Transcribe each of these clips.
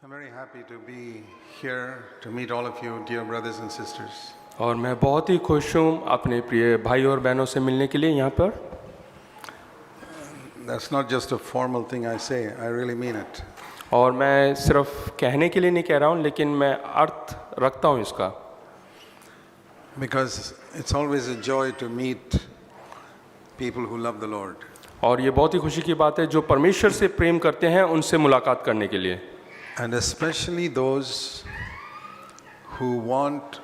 I'm very happy to be here to meet all of you, dear brothers and sisters. और मैं बहुत ही खुश हूँ अपने प्रिय भाई और बहनों से मिलने के लिए यहाँ पर। That's not just a formal thing I say, I really mean it. और मैं सिर्फ कहने के लिए नहीं कह रहा हूँ, लेकिन मैं अर्थ रखता हूँ इसका। Because it's always a joy to meet people who love the Lord. और ये बहुत ही खुशी की बात है जो परमेश्वर से प्रेम करते हैं उनसे मुलाकात करने के लिए। And especially those who want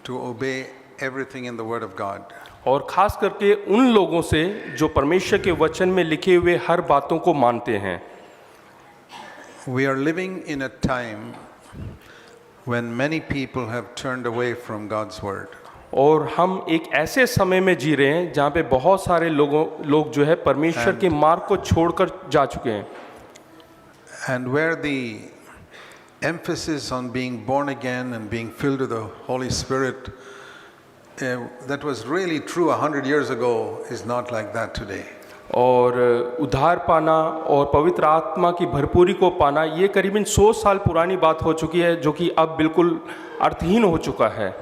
to obey everything in the Word of God. और ख़ास करके उन लोगों से जो परमेश्वर के वचन में लिखे हुए हर बातों को मानते हैं। We are living in a time when many people have turned away from God's Word. और हम एक ऐसे समय में जी रहे हैं जहाँ पे बहुत सारे लोग जो है परमेश्वर के मार्ग को छोड़कर जा चुके हैं। And where the emphasis on being born again and being filled with the Holy Spirit, that was really true 100 years ago, is not like that today. और उद्धार पाना और पवित्र आत्मा की भरपूरी को पाना ये करीबन 100 साल पुरानी बात हो चुकी है, जो कि अब बिल्कुल अर्थहीन हो चुका है।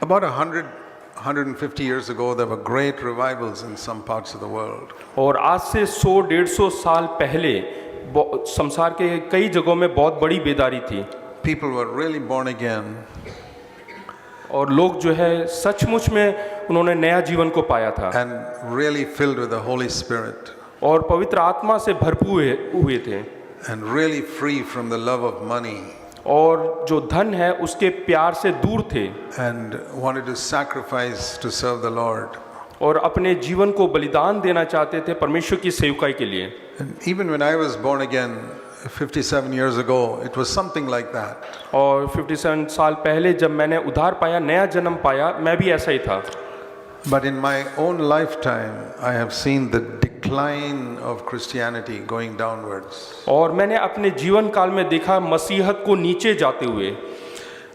About 150 years ago, there were great revivals in some parts of the world. और आज से 100-150 साल पहले संसार के कई जगहों में बहुत बड़ी बेदारी थी। People were really born again. और लोग जो है सचमुच में उन्होंने नया जीवन को पाया था। And really filled with the Holy Spirit. और पवित्र आत्मा से भरपूर हुए थे। And really free from the love of money. और जो धन है उसके प्यार से दूर थे। And wanted to sacrifice to serve the Lord. और अपने जीवन को बलिदान देना चाहते थे परमेश्वर की सेवकाई के लिए। And even when I was born again 57 years ago, it was something like that. और 57 साल पहले जब मैंने उद्धार पाया, नया जन्म पाया, मैं भी ऐसा ही था। But in my own lifetime, I have seen the decline of Christianity going downwards. और मैंने अपने जीवन काल में देखा मसीहत को नीचे जाते हुए।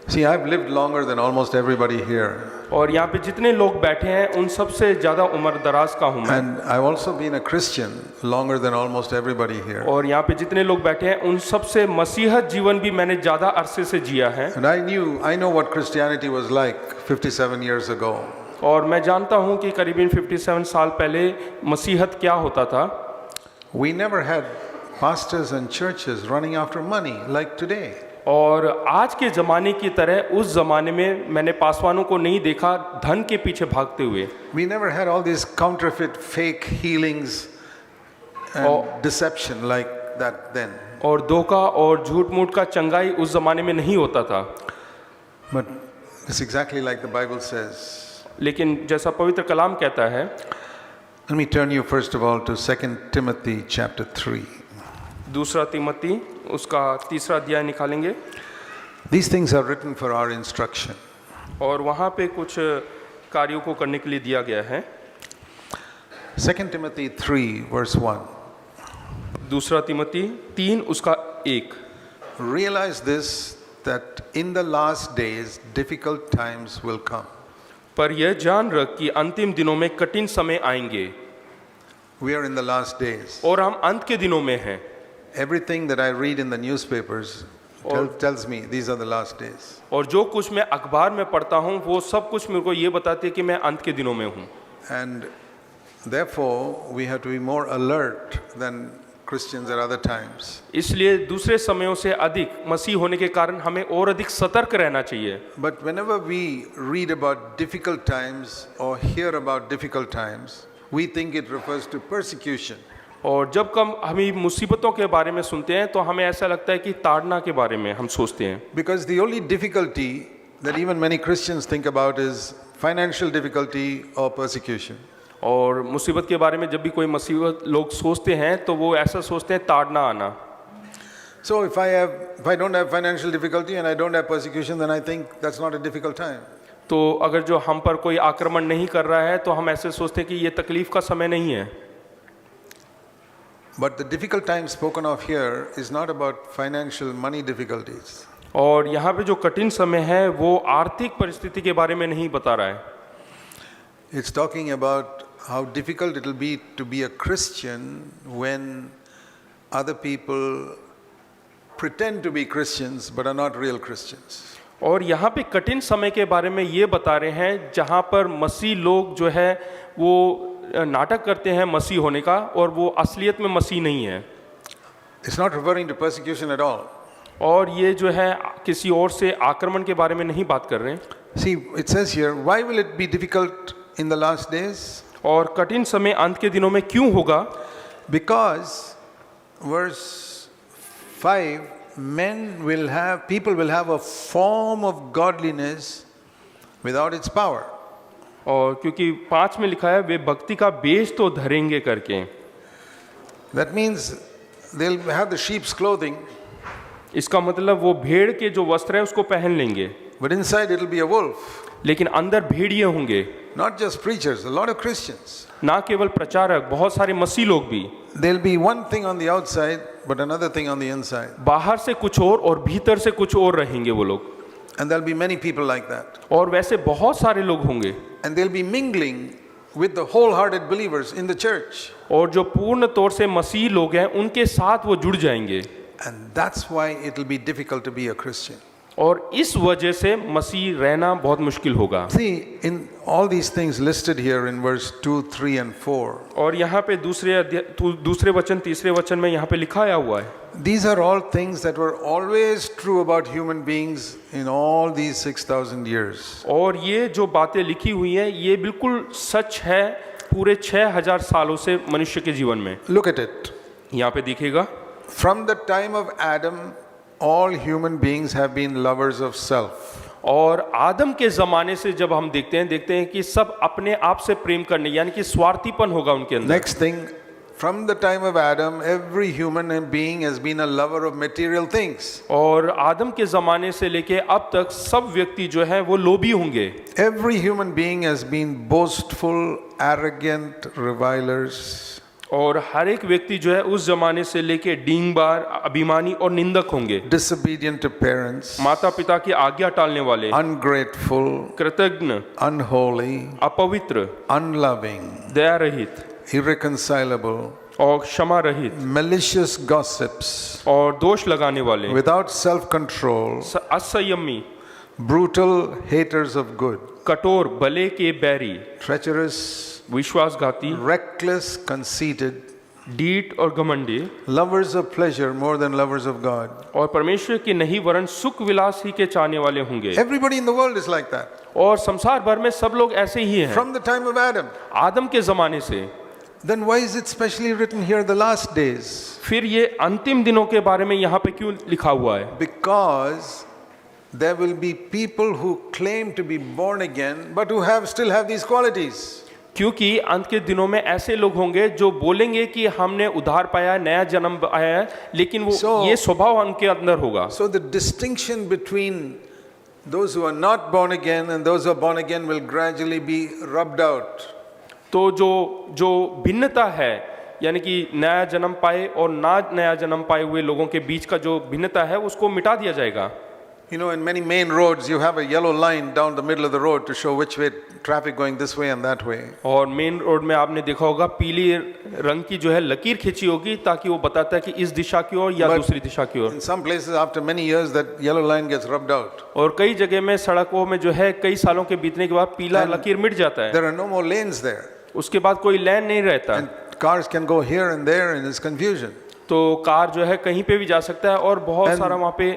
See, I've lived longer than almost everybody here. और यहाँ पे जितने लोग बैठे हैं उन सबसे ज़्यादा उम्र दराज का हूँ मैं। And I've also been a Christian longer than almost everybody here. और यहाँ पे जितने लोग बैठे हैं उन सबसे मसीहत जीवन भी मैंने ज़्यादा अरसे से जिया है। And I know what Christianity was like 57 years ago. और मैं जानता हूँ कि करीबन 57 साल पहले मसीहत क्या होता था। We never had pastors and churches running after money like today. और आज के ज़माने की तरह उस ज़माने में मैंने पासवानों को नहीं देखा धन के पीछे भागते हुए। We never had all these counterfeit fake healings and deception like that then. और धोखा और झूठ मूठ का चंगाई उस ज़माने में नहीं होता था। But it's exactly like the Bible says. लेकिन जैसा पवित्र कलाम कहता है। Let me turn you first of all to 2 Timothy chapter 3. दूसरा तिमोथी उसका 3रा अध्याय निकालेंगे। These things are written for our instruction. और वहाँ पे कुछ कार्यों को करने के लिए दिया गया है। 2 Timothy 3 verse 1. दूसरा तिमोथी 3 उसका 1। Realize this, that in the last days difficult times will come. पर यह जान रख कि अंतिम दिनों में कठिन समय आएंगे। We are in the last days. और हम अंत के दिनों में हैं। Everything that I read in the newspapers tells me these are the last days. और जो कुछ मैं अखबार में पढ़ता हूँ वो सब कुछ मेरे को ये बताते हैं कि मैं अंत के दिनों में हूँ। And therefore we have to be more alert than Christians at other times. इसलिए दूसरे समयों से अधिक मसीह होने के कारण हमें और अधिक सतर्क रहना चाहिए। But whenever we read about difficult times or hear about difficult times, we think it refers to persecution. और जब हम मुसीबतों के बारे में सुनते हैं तो हमें ऐसा लगता है कि ताड़ना के बारे में हम सोचते हैं। Because the only difficulty that even many Christians think about is financial difficulty or persecution. और मुसीबत के बारे में जब भी कोई मुसीबत लोग सोचते हैं तो वो ऐसा सोचते हैं ताड़ना आना। So if I don't have financial difficulty and I don't have persecution, then I think that's not a difficult time. तो अगर जो हम पर कोई आक्रमण नहीं कर रहा है तो हम ऐसे सोचते हैं कि ये तकलीफ का समय नहीं है। But the difficult time spoken of here is not about financial money difficulties. और यहाँ पे जो कठिन समय है वो आर्थिक परिस्थिति के बारे में नहीं बता रहा है। It's talking about how difficult it will be to be a Christian when other people pretend to be Christians but are not real Christians. और यहाँ पे कठिन समय के बारे में ये बता रहे हैं जहाँ पर मसीह लोग जो है वो नाटक करते हैं मसीह होने का और वो असलियत में मसीह नहीं है। It's not referring to persecution at all. और ये जो है किसी और से आक्रमण के बारे में नहीं बात कर रहे हैं। See, it says here, why will it be difficult in the last days? और कठिन समय अंत के दिनों में क्यों होगा? Because, verse 5, people will have a form of godliness without its power. और क्योंकि 5 में लिखा है वे भक्ति का बेश तो धरेंगे करके। That means they'll have the sheep's clothing, इसका मतलब वो भेड़ के जो वस्त्र है उसको पहन लेंगे, but inside it'll be a wolf. लेकिन अंदर भेड़िए होंगे। Not just preachers, a lot of Christians. ना केवल प्रचारक, बहुत सारे मसीह लोग भी। There'll be one thing on the outside, but another thing on the inside. बाहर से कुछ और भीतर से कुछ और रहेंगे वो लोग। And there'll be many people like that. और वैसे बहुत सारे लोग होंगे। And they'll be mingling with the wholehearted believers in the church. और जो पूर्ण तौर से मसीह लोग हैं उनके साथ वो जुड़ जाएंगे। And that's why it'll be difficult to be a Christian. और इस वजह से मसीह रहना बहुत मुश्किल होगा। See, in all these things listed here in verse 2, 3 and 4. और यहाँ पे दूसरे वचन तीसरे वचन में यहाँ पे लिखाया हुआ है। These are all things that were always true about human beings in all these 6,000 years. और ये जो बातें लिखी हुई हैं ये बिल्कुल सच है पूरे 6,000 सालों से मनुष्य के जीवन में। Look at it. यहाँ पे दिखेगा, From the time of Adam, all human beings have been lovers of self. और आदम के ज़माने से जब हम देखते हैं कि सब अपने आप से प्रेम करने यानी कि स्वार्थीपन होगा उनके अंदर। Next thing, from the time of Adam, every human being has been a lover of material things. और आदम के ज़माने से लेके अब तक सब व्यक्ति जो है वो लोभी होंगे। Every human being has been boastful, arrogant, revilers. और हर एक व्यक्ति जो है उस जमाने से लेके डींगबार, अभिमानी और निंदक होंगे। Disobedient to parents. माता पिता की आज्ञा टालने वाले, Ungrateful. कृतज्ञ, Unholy. अपवित्र, Unloving. दया रहित, Irreconcilable. और क्षमा रहित, Malicious gossips. और दोष लगाने वाले, Without self-control. असंयमी, Brutal haters of good. कठोर, भले के बैरी, Treacherous. विश्वासघाती, Reckless, conceited. डीठ और घमंडी, Lovers of pleasure more than lovers of God. और परमेश्वर के नहीं वरन सुख विलास ही के चाहने वाले होंगे। Everybody in the world is like that. और संसार भर में सब लोग ऐसे ही हैं From the time of Adam. आदम के जमाने से। Then why is it specially written here the last days? फिर ये अंतिम दिनों के बारे में यहाँ पे क्यों लिखा हुआ है? Because there will be people who claim to be born again but who still have these qualities. क्योंकि अंत के दिनों में ऐसे लोग होंगे जो बोलेंगे कि हमने उद्धार पाया, नया जन्म पाया है, लेकिन वो ये स्वभाव उनके अंदर होगा। So the distinction between those who are not born again and those who are born again will gradually be rubbed out. तो जो भिन्नता है यानी कि नया जन्म पाए और ना नया जन्म पाए हुए लोगों के बीच का जो भिन्नता है उसको मिटा दिया जाएगा। You know, in many main roads you have a yellow line down the middle of the road to show which way traffic going this way and that way. और मेन रोड में आपने देखा होगा पीली रंग की जो है लकीर खींची होगी ताकि वो बताता है कि इस दिशा की ओर या दूसरी दिशा की ओर। In some places after many years that yellow line gets rubbed out. और कई जगह में सड़कों में जो है कई सालों के बीतने के बाद पीला लकीर मिट जाता है। There are no more lanes there. उसके बाद कोई लेन नहीं रहता। And cars can go here and there and it's confusion. तो कार जो है कहीं पे भी जा सकता है और बहुत सारा वहाँ पे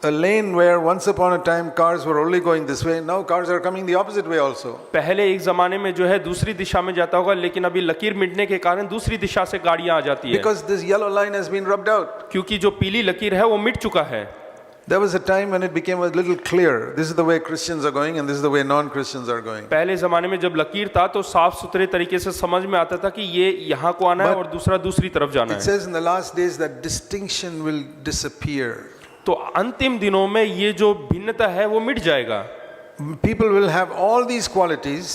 A lane where once upon a time cars were only going this way, now cars are coming the opposite way also. पहले एक जमाने में जो है दूसरी दिशा में जाता होगा लेकिन अभी लकीर मिटने के कारण दूसरी दिशा से गाड़ियां आ जाती है। Because this yellow line has been rubbed out. क्योंकि जो पीली लकीर है वो मिट चुका है। There was a time when it became a little clear. This is the way Christians are going and this is the way non-Christians are going. पहले जमाने में जब लकीर था तो साफ सुथरे तरीके से समझ में आता था कि ये यहाँ को आना है और दूसरा दूसरी तरफ जाना It है। says in the last days that distinction will disappear. तो अंतिम दिनों में ये जो भिन्नता है वो मिट जाएगा। People will have all these qualities,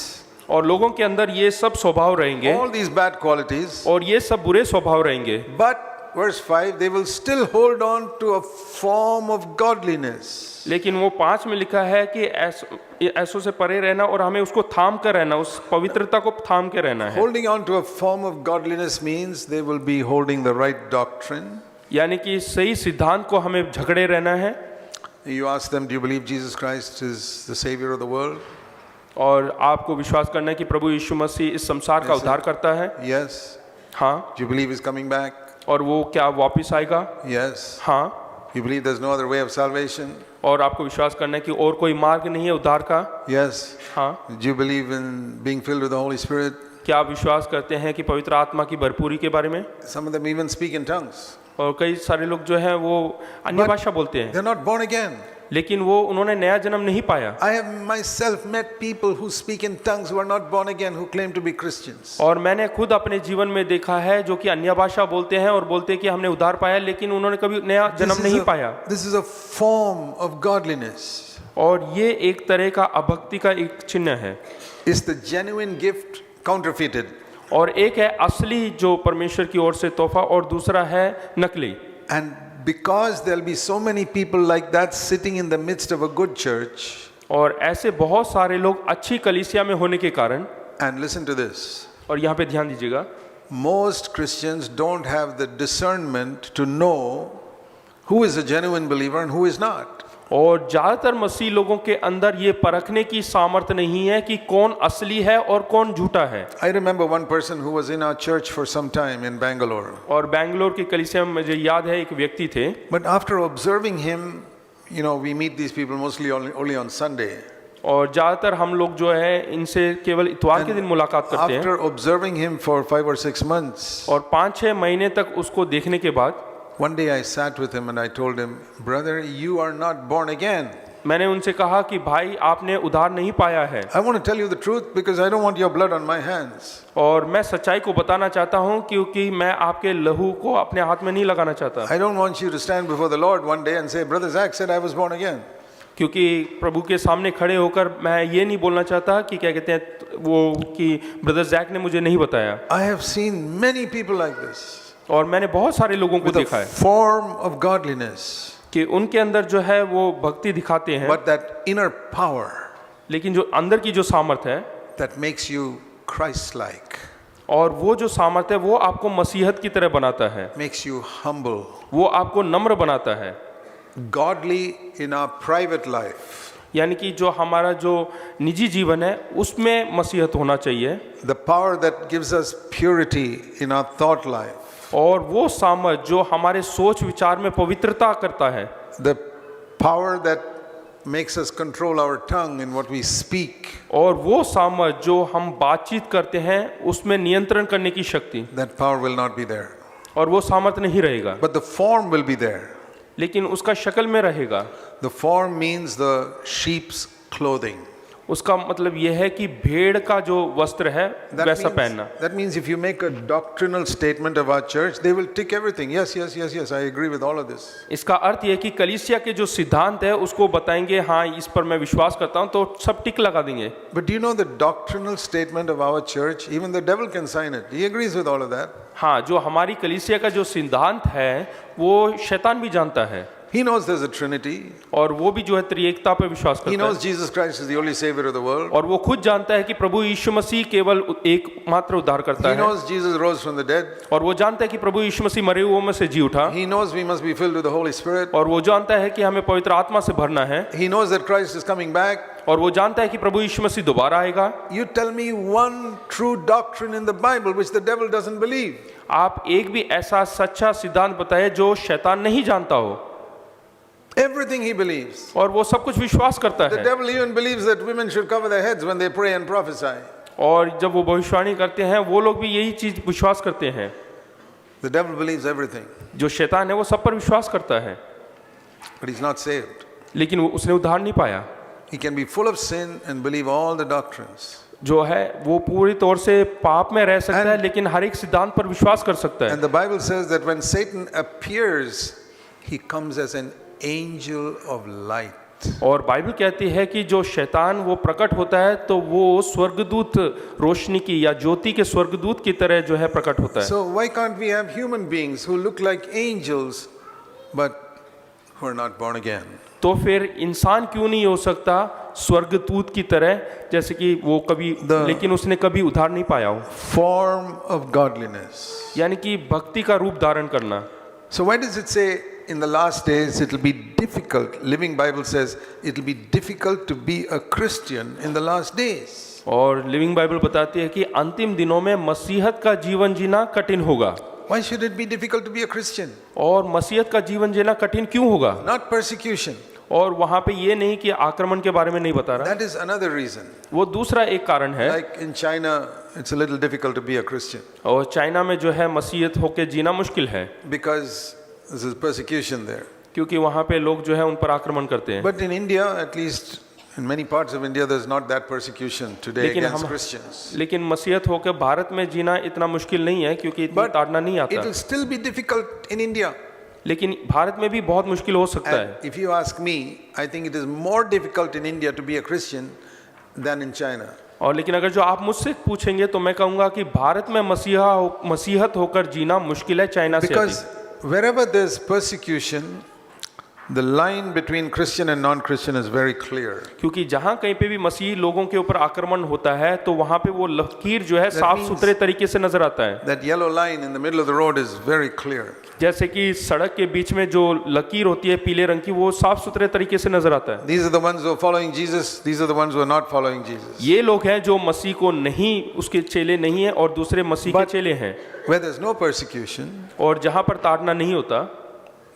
और लोगों के अंदर ये सब स्वभाव रहेंगे, all these bad qualities, और ये सब बुरे स्वभाव रहेंगे। but verse 5, they will still hold on to a form of godliness. लेकिन वो 5 में लिखा है कि ऐसों से परे रहना और हमें उसको थाम कर रहना, उस पवित्रता को थाम के रहना है। Holding on to a form of godliness means they will be holding the right doctrine. यानी कि सही सिद्धांत को हमें झगड़े रहना है। You ask them, do you believe Jesus Christ is the savior of the world? और आपको विश्वास करना है कि प्रभु यीशु मसीह इस संसार का उद्धार करता है। Yes. हाँ। Do you believe he's coming back? और वो क्या वापिस आएगा? Yes. हाँ। You believe there's no other way of salvation? और आपको विश्वास करना है कि और कोई मार्ग नहीं है उद्धार का? Yes. हाँ। Do you believe in being filled with the Holy Spirit? क्या आप विश्वास करते हैं कि पवित्र आत्मा की भरपूरी के बारे में? Some of them even speak in tongues. और कई सारे लोग जो हैं वो अन्य भाषा बोलते हैं, They're not born again. लेकिन वो उन्होंने नया जन्म नहीं पाया। I have myself met people who speak in tongues who are not born again, who claim to be Christians. और मैंने खुद अपने जीवन में देखा है जो कि अन्य भाषा बोलते हैं और बोलते हैं कि हमने उद्धार पाया, लेकिन उन्होंने कभी नया जन्म नहीं पाया। This is a form of godliness. और ये एक तरह का अभक्ति का एक चिन्ह है। Is the genuine gift counterfeited? और एक है असली जो परमेश्वर की ओर से तोहफा, और दूसरा है नकली। And because there'll be so many people like that sitting in the midst of a good church, और ऐसे बहुत सारे लोग अच्छी कलीसिया में होने के कारण, and listen to this, और यहाँ पे ध्यान दीजिएगा, most Christians don't have the discernment to know who is a genuine believer and who is not. और ज़्यादातर मसीह लोगों के अंदर ये परखने की सामर्थ्य नहीं है कि कौन असली है और कौन झूठा है। I remember one person who was in our church for some time in Bangalore. और बेंगलोर की कलीसिया में मुझे याद है एक व्यक्ति थे, But after observing him, you know, we meet these people mostly only on Sunday. और ज़्यादातर हम लोग जो है इनसे केवल इतवार के दिन मुलाकात करते हैं। After observing him for 5 or 6 months, और 5-6 महीने तक उसको देखने के बाद one day I sat with him and I told him, brother, you are not born again. मैंने उनसे कहा कि भाई आपने उद्धार नहीं पाया है, I want to tell you the truth because I don't want your blood on my hands. और मैं सच्चाई को बताना चाहता हूँ क्योंकि मैं आपके लहू को अपने हाथ में नहीं लगाना चाहता। I don't want you to stand before the Lord one day and say, brother Zach said I was born again. क्योंकि प्रभु के सामने खड़े होकर मैं ये नहीं बोलना चाहता कि क्या कहते हैं वो कि ब्रदर जैक ने मुझे नहीं बताया। I have seen many people like this. और मैंने बहुत सारे लोगों को With देखा a है form of godliness, कि उनके अंदर जो है वो भक्ति दिखाते हैं, but that inner power लेकिन जो अंदर की जो सामर्थ्य है, that makes you Christ-like, और वो जो सामर्थ्य है वो आपको मसीहत की तरह बनाता है, makes you humble, वो आपको नम्र बनाता है। godly in our private life. यानी कि जो हमारा जो निजी जीवन है उसमें मसीहत होना चाहिए, The power that gives us purity in our thought life. और वो सामर्थ जो हमारे सोच विचार में पवित्रता करता है, The power that makes us control our tongue in what we speak. और वो सामर्थ जो हम बातचीत करते हैं उसमें नियंत्रण करने की शक्ति, That power will not be there. और वो सामर्थ नहीं रहेगा, But the form will be there. लेकिन उसका शक्ल में रहेगा। The form means the sheep's clothing. उसका मतलब यह है कि भेड़ का जो वस्त्र है वैसा पहनना। That means if you make a doctrinal statement of our church, they will tick everything. Yes, yes, yes, yes, I agree with all of this. इसका अर्थ यह है कि कलीसिया के जो सिद्धांत है उसको बताएंगे, हाँ इस पर मैं विश्वास करता हूँ, तो सब टिक लगा देंगे। But do you know the doctrinal statement of our church? Even the devil can sign it. He agrees with all of that. हाँ, जो हमारी कलीसिया का जो सिद्धांत है वो शैतान भी जानता है, He knows there's a Trinity. और वो भी जो है त्रिएकता पर विश्वास He करता knows है, Jesus Christ is the only savior of the world. और वो खुद जानता है कि प्रभु यीशु मसीह केवल एकमात्र उद्धार करता He है, knows Jesus rose from the dead. और वो जानता है कि प्रभु यीशु मसीह मरे हुओं में से जी उठा, He knows we must be filled with the Holy Spirit. और वो जानता है कि हमें पवित्र आत्मा से भरना है, He knows that Christ is coming back. और वो जानता है कि प्रभु यीशु मसीह दोबारा आएगा। You tell me one true doctrine in the Bible which the devil doesn't believe. आप एक भी ऐसा सच्चा सिद्धांत बताए जो शैतान नहीं जानता हो, Everything he believes. और वो सब कुछ विश्वास करता The है। devil even believes that women should cover their heads when they pray and prophesy. और जब वो भविष्यवाणी करते हैं वो लोग भी यही चीज विश्वास करते हैं। The devil believes everything, जो शैतान है वो सब पर विश्वास करता है, but he's not saved. लेकिन वो उसने उद्धार नहीं पाया। He can be full of sin and believe all the doctrines. जो है वो पूरी तौर से पाप में रह सकता है, And- लेकिन हर एक सिद्धांत पर विश्वास कर सकता है। And the Bible says that when Satan appears, he comes as an angel of light. और बाइबल कहती है कि जो शैतान वो प्रकट होता है तो वो स्वर्गदूत रोशनी की या ज्योति के स्वर्गदूत की तरह जो है प्रकट होता है। So why can't we have human beings who look like angels but who are not born again? तो फिर इंसान क्यों नहीं हो सकता स्वर्गदूत की तरह, जैसे कि वो कभी लेकिन उसने कभी उद्धार नहीं पाया हो। Form of godliness. यानी कि भक्ति का रूप धारण करना, So why does it say in the last days it will be difficult? Living Bible says it will be difficult to be a Christian in the last days. और living Bible बताती है कि अंतिम दिनों में मसीहत का जीवन जीना कठिन होगा। Why should it be difficult to be a Christian? और मसीहत का जीवन जीना कठिन क्यों होगा? Not persecution. और वहाँ पे ये नहीं कि आक्रमण के बारे में नहीं बता रहा, That is another reason. वो दूसरा एक कारण है। Like in China, it's a little difficult to be a Christian और चाइना में जो है मसीहत होके जीना मुश्किल है, because this is persecution there. क्योंकि वहाँ पे लोग जो है उन पर आक्रमण करते हैं। But in India, at least in many parts of India, there's not that persecution today लेकिन against हम Christians. लेकिन मसीहत होकर भारत में जीना इतना मुश्किल नहीं है, क्योंकि इतनी But ताड़ना नहीं it आता। will still be difficult in India. लेकिन भारत में भी बहुत मुश्किल हो सकता है। And if you ask me, I think it is more difficult in India to be a Christian than in China. और लेकिन अगर जो आप मुझसे पूछेंगे तो मैं कहूँगा कि भारत में मसीहत होकर जीना मुश्किल है चाइना से Because अधिक। wherever there's persecution, the line between Christian and non-Christian is very clear. क्योंकि जहाँ कहीं पे भी मसीही लोगों के ऊपर आक्रमण होता है तो वहाँ पे वो लकीर जो है साफ सुथरे तरीके से नजर आता है। That yellow line in the middle of the road is very clear. जैसे कि सड़क के बीच में जो लकीर होती है पीले रंग की, वो साफ सुथरे तरीके से नजर आता है। These are the ones who are following Jesus. These are the ones who are not following Jesus. ये लोग हैं जो मसीह को नहीं, उसके चेले नहीं है, और दूसरे मसीह के चेले हैं। Where there's no persecution, और जहाँ पर ताड़ना नहीं होता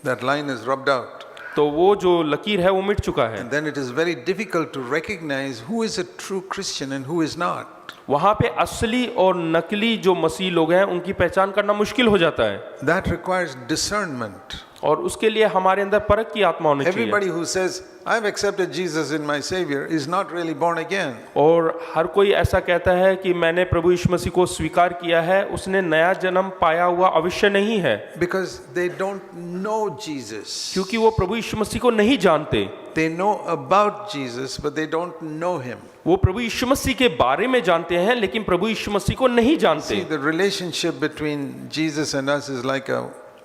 that line is rubbed out. तो वो जो लकीर है वो मिट चुका है। And then it is very difficult to recognize who is a true Christian and who is not. वहाँ पे असली और नकली जो मसीह लोग हैं उनकी पहचान करना मुश्किल हो जाता है। That requires discernment. और उसके लिए हमारे अंदर परख की आत्मा होनी चाहिए। Everybody who says, I've accepted Jesus in my Savior is not really born again. और हर कोई ऐसा कहता है कि मैंने प्रभु यीशु मसीह को स्वीकार किया है, उसने नया जन्म पाया हुआ अवश्य नहीं है। Because they don't know Jesus. क्योंकि वो प्रभु यीशु मसीह को नहीं जानते। They know about Jesus, but they don't know Him. वो प्रभु यीशु मसीह के बारे में जानते हैं लेकिन प्रभु यीशु मसीह को नहीं जानते। See, the relationship between Jesus and us is like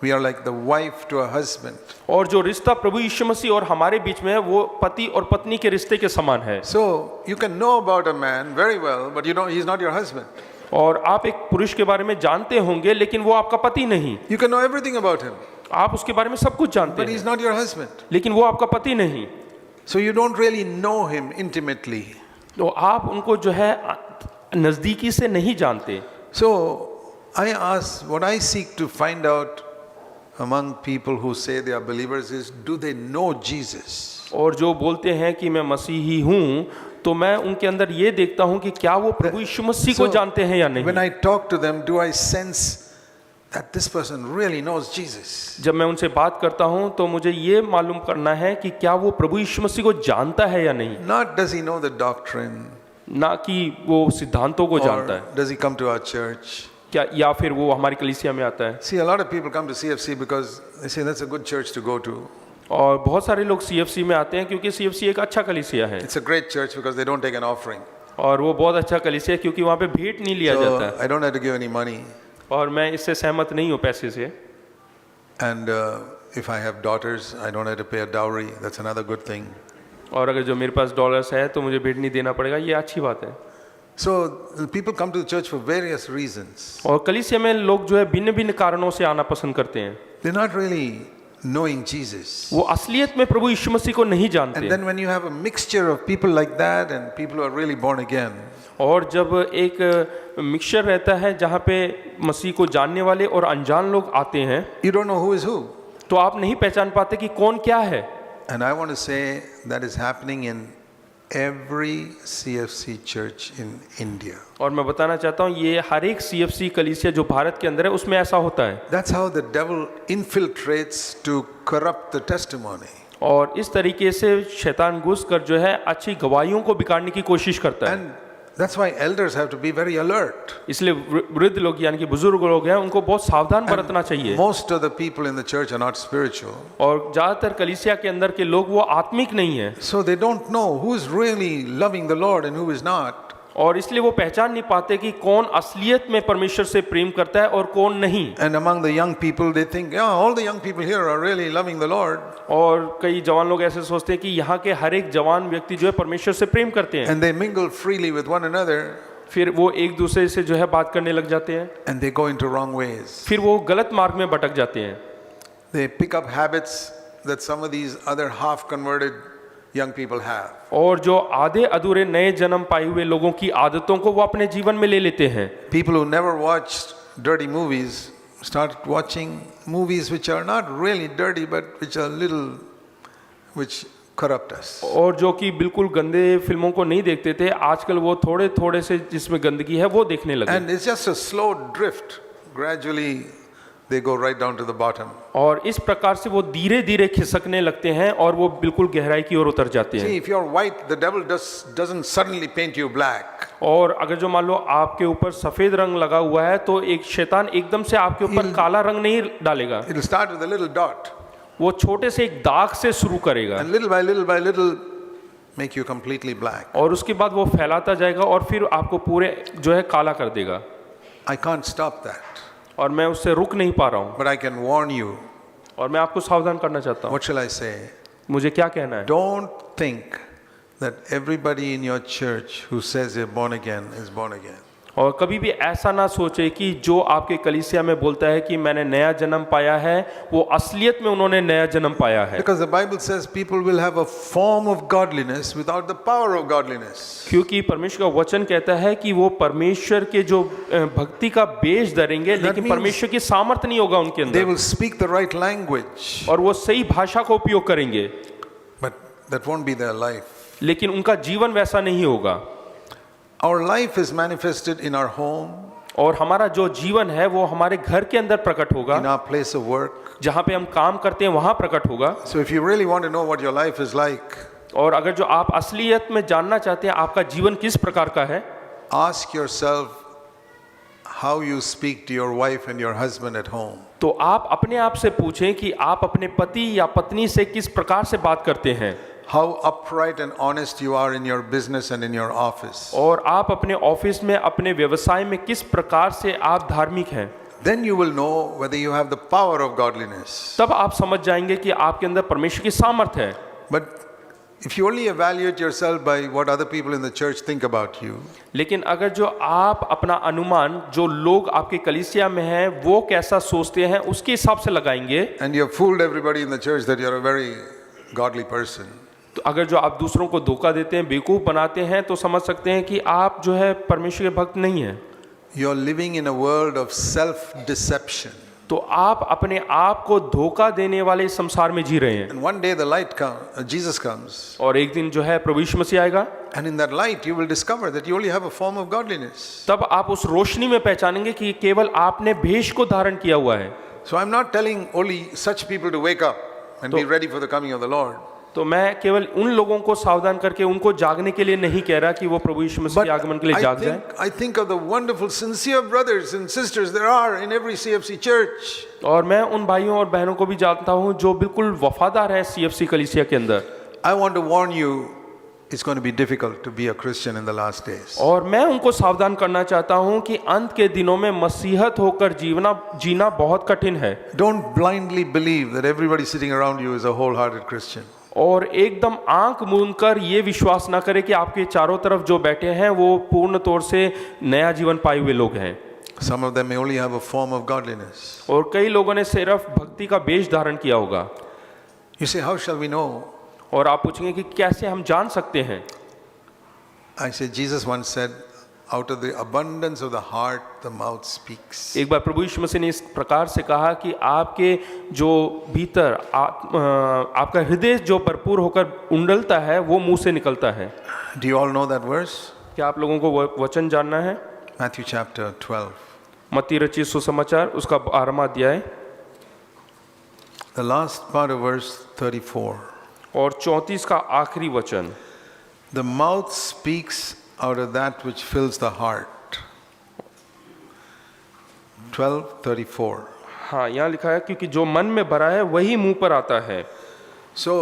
we are like the wife to a husband. और जो रिश्ता प्रभु यीशु मसीह और हमारे बीच में है वो पति और पत्नी के रिश्ते के समान है। So you can know about a man very well, but you don't. He's not your husband. और आप एक पुरुष के बारे में जानते होंगे लेकिन वो आपका पति नहीं। You can know everything about him, आप उसके बारे में सब कुछ जानते but हैं he's not your husband. लेकिन वो आपका पति नहीं। So you don't really know him intimately. तो आप उनको जो है नजदीकी से नहीं जानते। So I ask, what I seek to find out among people who say they are believers is, do they know Jesus? और जो बोलते हैं कि मैं मसीही हूँ, तो मैं उनके अंदर ये देखता हूँ कि क्या वो प्रभु यीशु मसीह को जानते हैं या नहीं। When I talk to them, do I sense that this person really knows Jesus? जब मैं उनसे बात करता हूँ तो मुझे ये मालूम करना है कि क्या वो प्रभु यीशु मसीह को जानता है या नहीं। Not does he know the doctrine, ना कि वो सिद्धांतों को जानता or है, does he come to our church? क्या या फिर वो हमारी कलीसिया में आता है। See, a lot of people come to CFC because they say that's a good church to go to. और बहुत सारे लोग CFC में आते हैं क्योंकि CFC एक अच्छा कलीसिया है। It's a great church because they don't take an offering. और वो बहुत अच्छा कलीसिया है क्योंकि वहाँ पे भेंट नहीं लिया जाता So है। I don't have to give any money. और मैं इससे सहमत नहीं हूँ पैसे से। And if I have daughters, I don't have to pay a dowry. That's another good thing. और अगर जो मेरे पास डॉलर्स है तो मुझे भेंट नहीं देना पड़ेगा, ये अच्छी बात है। So people come to the church for various reasons. और कलीसिया में लोग जो है भिन्न भिन्न कारणों से आना पसंद करते हैं। They're not really knowing Jesus. वो असलियत में प्रभु यीशु मसीह को नहीं जानते। And then when you have a mixture of people like that and people who are really born again, और जब एक मिक्सचर रहता है जहाँ पे मसीह को जानने वाले और अनजान लोग आते हैं, you don't know who is who. तो आप नहीं पहचान पाते कि कौन क्या है। And I want to say that is happening in every CFC church in India. और मैं बताना चाहता हूँ ये हर एक CFC कलीसिया जो भारत के अंदर है उसमें ऐसा होता है। That's how the devil infiltrates to corrupt the testimony. और इस तरीके से शैतान घुस कर जो है अच्छी गवाहियों को बिगाड़ने की कोशिश करता है। And that's why elders have to be very alert. इसलिए वृद्ध लोग यानी कि बुजुर्ग लोग हैं उनको बहुत सावधान बरतना चाहिए। Most of the people in the church are not spiritual. और ज़्यादातर कलीसिया के अंदर के लोग वो आत्मिक नहीं है, So they don't know who is really loving the Lord and who is not. और इसलिए वो पहचान नहीं पाते कि कौन असलियत में परमेश्वर से प्रेम करता है और कौन नहीं। And among the young people, they think, yeah, all the young people here are really loving the Lord. और कई जवान लोग ऐसे सोचते हैं कि यहाँ के हर एक जवान व्यक्ति जो है परमेश्वर से प्रेम करते हैं। And they mingle freely with one another. फिर वो एक दूसरे से जो है बात करने लग जाते हैं, And they go into wrong ways. फिर वो गलत मार्ग में भटक जाते हैं। They pick up habits that some of these other half-converted young people have. और जो आधे अधूरे नए जन्म पाए हुए लोगों की आदतों को वो अपने जीवन में ले लेते हैं। People who never watched dirty movies start watching movies which are not really dirty but which corrupt us. और जो कि बिल्कुल गंदे फिल्मों को नहीं देखते थे, आजकल वो थोड़े थोड़े से जिसमें गंदगी है वो देखने लगे। And it's just a slow drift. Gradually they go right down to the bottom. और इस प्रकार से वो धीरे धीरे खिसकने लगते हैं और वो बिल्कुल गहराई की ओर उतर जाते हैं। See, if you're white, the devil doesn't suddenly paint you black. और अगर जो मान लो आपके ऊपर सफेद रंग लगा हुआ है तो एक शैतान एकदम से आपके ऊपर काला रंग नहीं डालेगा। It'll start with a little dot. वो छोटे से एक दाग से शुरू करेगा And little by little make you completely black. और उसके बाद वो फैलाता जाएगा और फिर आपको पूरे जो है काला कर देगा। I can't stop that. और मैं उससे रुक नहीं पा रहा हूँ। But I can warn you. और मैं आपको सावधान करना चाहता हूँ। What shall I say? मुझे क्या कहना है? Don't think that everybody in your church who says they're born again is born again. और कभी भी ऐसा ना सोचे कि जो आपके कलीसिया में बोलता है कि मैंने नया जन्म पाया है वो असलियत में उन्होंने नया जन्म पाया है। Because the Bible says people will have a form of godliness without the power of godliness. क्योंकि परमेश्वर का वचन कहता है कि वो परमेश्वर के जो भक्ति का बेश धरेंगे लेकिन परमेश्वर की सामर्थ्य नहीं होगा उनके They अंदर। will speak the right language, और वो सही भाषा का उपयोग करेंगे but that won't be their life. लेकिन उनका जीवन वैसा नहीं होगा। Our life is manifested in our home, और हमारा जो जीवन है वो हमारे घर के अंदर प्रकट होगा, in our place of work. जहाँ पे हम काम करते हैं वहाँ प्रकट होगा। So if you really want to know what your life is like, और अगर जो आप असलियत में जानना चाहते हैं आपका जीवन किस प्रकार का है, ask yourself how you speak to your wife and your husband at home. तो आप अपने आप से पूछें कि आप अपने पति या पत्नी से किस प्रकार से बात करते हैं। How upright and honest you are in your business and in your office. और आप अपने ऑफिस में अपने व्यवसाय में किस प्रकार से आप धार्मिक हैं। Then you will know whether you have the power of godliness. तब आप समझ जाएंगे कि आपके अंदर परमेश्वर की सामर्थ है। But if you only evaluate yourself by what other people in the church think about you, लेकिन अगर जो आप अपना अनुमान जो लोग आपके कलीसिया में हैं वो कैसा सोचते हैं उसके हिसाब से लगाएंगे, and you have fooled everybody in the church that you're a very godly person, तो अगर जो आप दूसरों को धोखा देते हैं, बेवकूफ बनाते हैं, तो समझ सकते हैं कि आप जो है परमेश्वर के भक्त नहीं हैं। you're living in a world of self-deception. तो आप अपने आप को धोखा देने वाले संसार में जी रहे हैं। And one day the light comes, Jesus comes, और एक दिन जो है प्रभु यीशु मसीह आएगा, and in that light you will discover that you only have a form of godliness. तब आप उस रोशनी में पहचानेंगे कि केवल आपने भेष को धारण किया हुआ है। So I'm not telling only such people to wake up and be ready for the coming of the Lord. तो मैं केवल उन लोगों को सावधान करके उनको जागने के लिए नहीं कह रहा कि वो प्रभु यीशु मसीह के आगमन के लिए जाग जाएं। I think of the wonderful, sincere brothers and sisters there are in every CFC church. और मैं उन भाइयों और बहनों को भी जानता हूं जो बिल्कुल वफादार है सीएफसी कलीसिया के अंदर। I want to warn you, it's going to be difficult to be a Christian in the last days. और मैं उनको सावधान करना चाहता हूं कि अंत के दिनों में मसीहत होकर जीना बहुत कठिन है। Don't blindly believe that everybody sitting around you is a wholehearted Christian. और एकदम आंख मूंद कर ये विश्वास ना करें कि आपके चारों तरफ जो बैठे हैं वो पूर्ण तौर से नया जीवन पाए हुए लोग हैं। Some of them may only have a form of godliness. और कई लोगों ने सिर्फ भक्ति का वेश धारण किया होगा। You say, how shall we know? और आप पूछेंगे कि कैसे हम जान सकते हैं? I say, Jesus once said, out of the abundance of the heart, the mouth speaks. एक बार प्रभु यीशु मसीह ने इस प्रकार से कहा कि आपके जो भीतर आपका हृदय जो भरपूर होकर उंडलता है वो मुंह से निकलता है। Do you all know that verse? क्या आप लोगों को वचन जानना है? Matthew chapter 12. मत्ती रचित सुसमाचार उसका 12वां अध्याय The last part of verse 34. और 34 का आखिरी वचन। The mouth speaks out of that which fills the heart. 12:34. हाँ, यहाँ लिखा है क्योंकि जो मन में भरा है वही मुंह पर आता है। So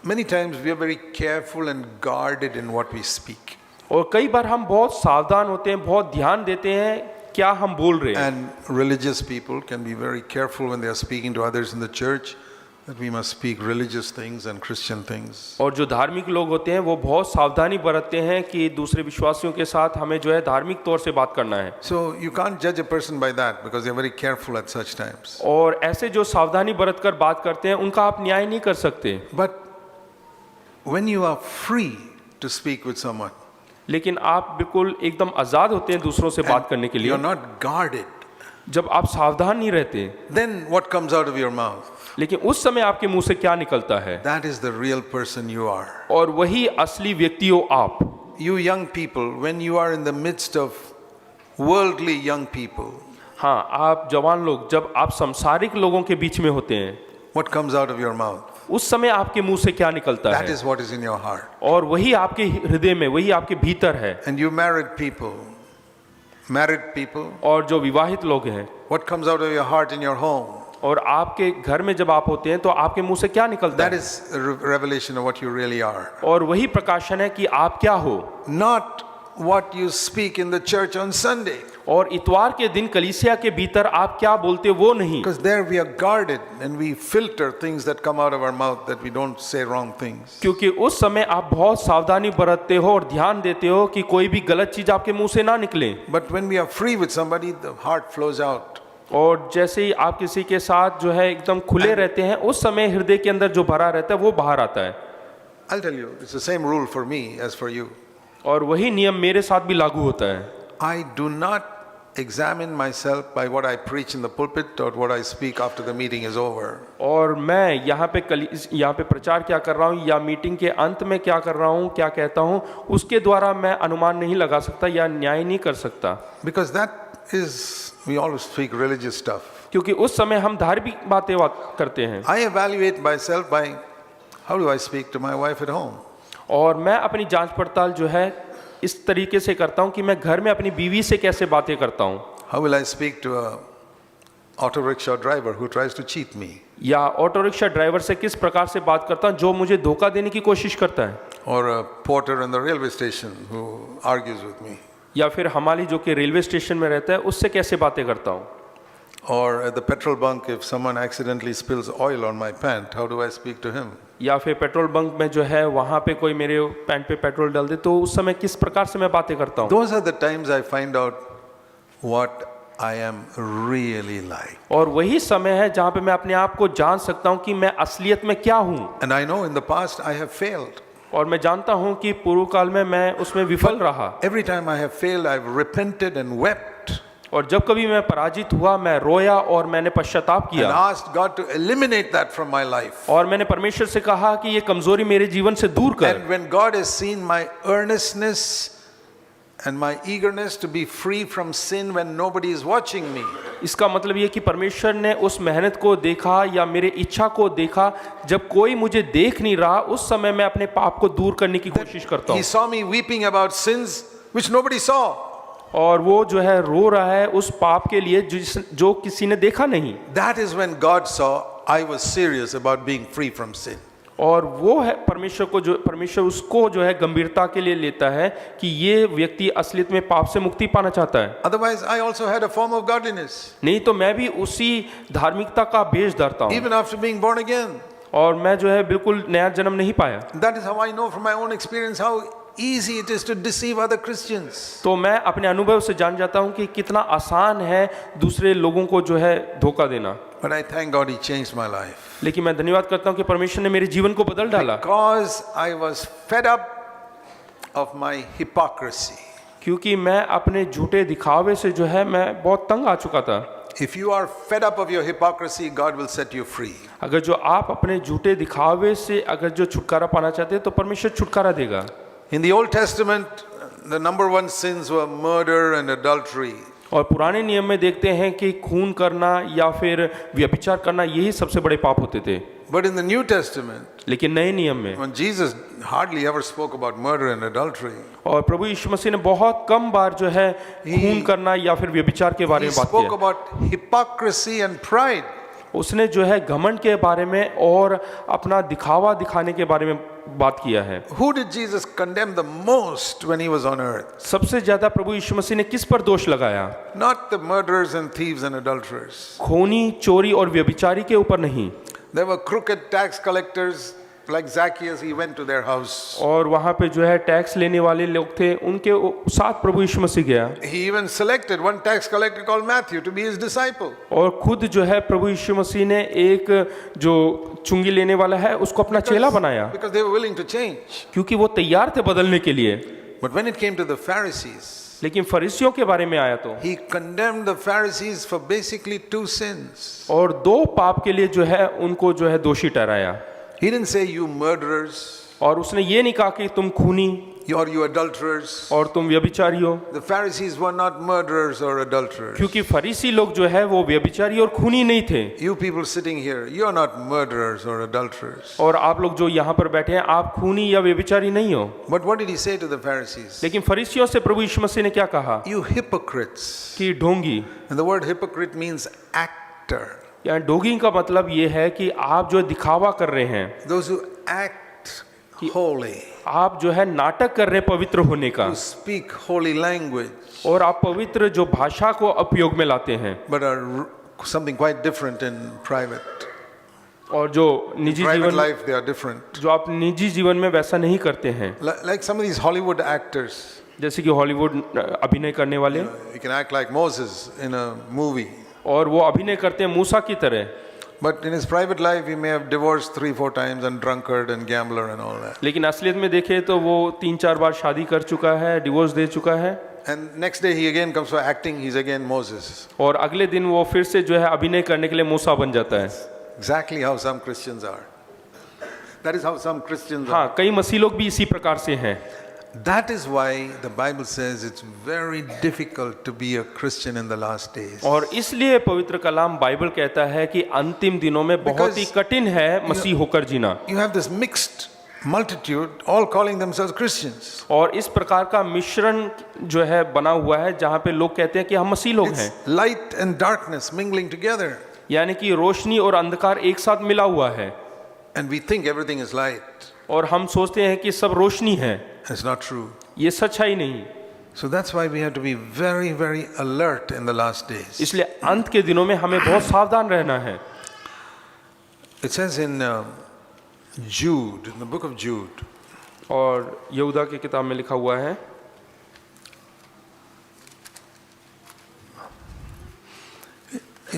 many times we are very careful and guarded in what we speak. और कई बार हम बहुत सावधान होते हैं, बहुत ध्यान देते हैं क्या हम बोल रहे हैं। And religious people can be very careful when they are speaking to others in the church that we must speak religious things and Christian things. और जो धार्मिक लोग होते हैं वो बहुत सावधानी बरतते हैं कि दूसरे विश्वासियों के साथ हमें जो है धार्मिक तौर से बात करना है। So you can't judge a person by that because they're very careful at such times. और ऐसे जो सावधानी बरत कर बात करते हैं उनका आप न्याय नहीं कर सकते। But when you are free to speak with someone, लेकिन आप बिल्कुल एकदम आज़ाद होते हैं दूसरों से बात करने के लिए, you're not guarded, जब आप सावधान नहीं रहते, then what comes out of your mouth? लेकिन उस समय आपके मुंह से क्या निकलता है, That is the real person you are. और वही असली व्यक्ति हो आप। You young people, when you are in the midst of worldly young people, हाँ, आप जवान लोग जब आप सांसारिक लोगों के बीच में होते हैं, what comes out of your mouth? उस समय आपके मुंह से क्या निकलता That है, is what is in your heart. और वही आपके हृदय में, वही आपके भीतर है। And you married people, और जो विवाहित लोग हैं, what comes out of your heart in your home? और आपके घर में जब आप होते हैं तो आपके मुंह से क्या निकलता That है, is a revelation of what you really are. और वही प्रकाशन है कि आप क्या हो। Not what you speak in the church on Sunday. और इतवार के दिन कलीसिया के भीतर आप क्या बोलते वो नहीं, Because there we are guarded and we filter things that come out of our mouth that we don't say wrong things. क्योंकि उस समय आप बहुत सावधानी बरतते हो और ध्यान देते हो कि कोई भी गलत चीज आपके मुंह से ना निकले। But when we are free with somebody, the heart flows out. और जैसे ही आप किसी के साथ जो है एकदम खुले रहते हैं, उस समय हृदय के अंदर जो भरा रहता है वो बाहर आता है। I'll tell you, it's the same rule for me as for you. और वही नियम मेरे साथ भी लागू होता है। I do not examine myself by what I preach in the pulpit or what I speak after the meeting is over. और मैं यहाँ पे प्रचार क्या कर रहा हूँ या मीटिंग के अंत में क्या कर रहा हूँ, क्या कहता हूँ, उसके द्वारा मैं अनुमान नहीं लगा सकता या न्याय नहीं कर सकता। Because that is, we always speak religious stuff. क्योंकि उस समय हम धार्मिक बातें करते हैं। I evaluate myself by how do I speak to my wife at home. और मैं अपनी जांच पड़ताल जो है इस तरीके से करता हूँ कि मैं घर में अपनी बीवी से कैसे बातें करता हूँ। How will I speak to a auto rickshaw driver who tries to cheat me? या ऑटो रिक्शा ड्राइवर से किस प्रकार से बात करता हूँ जो मुझे धोखा देने की कोशिश करता है। Or a porter in the railway station who argues with me. या फिर हमारी जो कि रेलवे स्टेशन में रहता है उससे कैसे बातें करता हूँ। Or at the petrol bunk, if someone accidentally spills oil on my pant, how do I speak to him? या फिर पेट्रोल बंक में जो है वहाँ पे कोई मेरे पैंट पे पेट्रोल डाल दे तो उस समय किस प्रकार से मैं बातें करता हूँ। Those are the times I find out what I am really like. और वही समय है जहाँ पे मैं अपने आप को जान सकता हूँ कि मैं असलियत में क्या हूँ। And I know in the past I have failed. और मैं जानता हूँ कि पूर्व काल में मैं उसमें विफल रहा। Every time I have failed, I've repented and wept. और जब कभी मैं पराजित हुआ मैं रोया और मैंने पश्चाताप And किया asked God to eliminate that from my life. और मैंने परमेश्वर से कहा कि ये कमजोरी मेरे जीवन से दूर कर। And when God has seen my earnestness and my eagerness to be free from sin when nobody is watching me, इसका मतलब ये कि परमेश्वर ने उस मेहनत को देखा या मेरे इच्छा को देखा जब कोई मुझे देख नहीं रहा, उस समय मैं अपने पाप को दूर करने की कोशिश करता He हूँ। saw me weeping about sins which nobody saw. और वो जो है रो रहा है उस पाप के लिए जो किसी ने देखा नहीं। That is when God saw I was serious about being free from sin. और वो है परमेश्वर उसको जो है गंभीरता के लिए लेता है कि ये व्यक्ति असलियत में पाप से मुक्ति पाना चाहता है। Otherwise, I also had a form of godliness. नहीं तो मैं भी उसी धार्मिकता का भेष धरता हूँ। Even after being born again. और मैं जो है बिल्कुल नया जन्म नहीं पाया। That is how I know from my own experience how easy it is to deceive other Christians. तो मैं अपने अनुभव से जान जाता हूँ कि कितना आसान है दूसरे लोगों को जो है धोखा देना। But I thank God He changed my life. लेकिन मैं धन्यवाद करता हूँ कि परमेश्वर ने मेरे जीवन को बदल डाला। Because I was fed up of my hypocrisy. क्योंकि मैं अपने झूठे दिखावे से जो है मैं बहुत तंग आ चुका था। If you are fed up of your hypocrisy, God will set you free. अगर जो आप अपने झूठे दिखावे से अगर जो छुटकारा पाना चाहते हैं तो परमेश्वर छुटकारा देगा। In the Old Testament, the number one sins were murder and adultery. और पुराने नियम में देखते हैं कि खून करना या फिर व्यभिचार करना यही सबसे बड़े पाप होते थे। But in the New Testament, लेकिन नए नियम में when Jesus hardly ever spoke about murder and adultery, और प्रभु यीशु मसीह ने बहुत कम बार जो है खून करना या फिर व्यभिचार के बारे He में बात spoke किया। about hypocrisy and pride. उसने जो है घमंड के बारे में और अपना दिखावा दिखाने के बारे में बात किया है। Who did Jesus condemn the most when He was on earth? सबसे ज्यादा प्रभु यीशु मसीह ने किस पर दोष लगाया? Not the murderers and thieves and adulterers. खूनी, चोरी और व्यभिचारी के ऊपर नहीं। There were crooked tax collectors like Zacchaeus. He went to their house. और वहाँ पे जो है टैक्स लेने वाले लोग थे, उनके साथ प्रभु यीशु मसीह गया He even selected one tax collector called Matthew to be his disciple. और खुद जो है प्रभु यीशु मसीह ने एक जो चुंगी लेने वाला है उसको अपना चेला बनाया, Because they were willing to change. क्योंकि वो तैयार थे बदलने के लिए। But when it came to the Pharisees, लेकिन फरीसियों के बारे में आया तो he condemned the Pharisees for basically two sins. और दो पाप के लिए जो है उनको जो है दोषी ठहराया। He didn't say you murderers और उसने ये नहीं कहा कि तुम खूनी or you adulterers. और तुम व्यभिचारी हो, The Pharisees were not murderers or adulterers. क्योंकि फरीसी लोग जो है वो व्यभिचारी और खूनी नहीं थे। You people sitting here, you are not murderers or adulterers. और आप लोग जो यहाँ पर बैठे हैं, आप खूनी या व्यभिचारी नहीं हो। But what did he say to the Pharisees? लेकिन फरीसियों से प्रभु यीशु मसीह ने क्या कहा You hypocrites. कि ढोंगी, And the word hypocrite means actor. या ढोंगी का मतलब ये है कि आप जो दिखावा कर रहे हैं, Those who act holy, आप जो है नाटक कर रहे हैं पवित्र होने का, who speak holy language, और आप पवित्र जो भाषा को उपयोग में लाते हैं, but are something quite different in private. और जो निजी Private जीवन life, they are different. जो आप निजी जीवन में वैसा नहीं करते हैं। Like some of these Hollywood actors, जैसे कि हॉलीवुड अभिनय करने वाले, you can act like Moses in a movie. और वो अभिनय करते हैं मूसा की तरह, But in his private life, he may have divorced 3-4 times and drunkard and gambler and all that. लेकिन असलियत में देखें तो वो 3-4 बार शादी कर चुका है, डिवोर्स दे चुका है, And next day he again comes for acting, he's again Moses. और अगले दिन वो फिर से जो है अभिनय करने के लिए मूसा बन जाता है। Exactly how some Christians are. That is how some Christians are. हाँ, कई मसीह लोग भी इसी प्रकार से हैं। That is why the Bible says it's very difficult to be a Christian in the last days. और इसलिए पवित्र कलाम बाइबल कहता है कि अंतिम दिनों में बहुत ही कठिन है मसीह होकर जीना। You have this mixed multitude all calling themselves Christians. और इस प्रकार का मिश्रण जो है बना हुआ है जहाँ पे लोग कहते हैं कि हम मसीह लोग हैं, It's light and darkness mingling together. यानी कि रोशनी और अंधकार एक साथ मिला हुआ है, And we think everything is light. और हम सोचते हैं कि सब रोशनी है। It's not true. ये सच्चाई नहीं। So that's why we have to be very, very alert in the last days. इसलिए अंत के दिनों में हमें बहुत सावधान रहना है। It says in Jude, in the book of Jude, और यहूदा की किताब में लिखा हुआ है,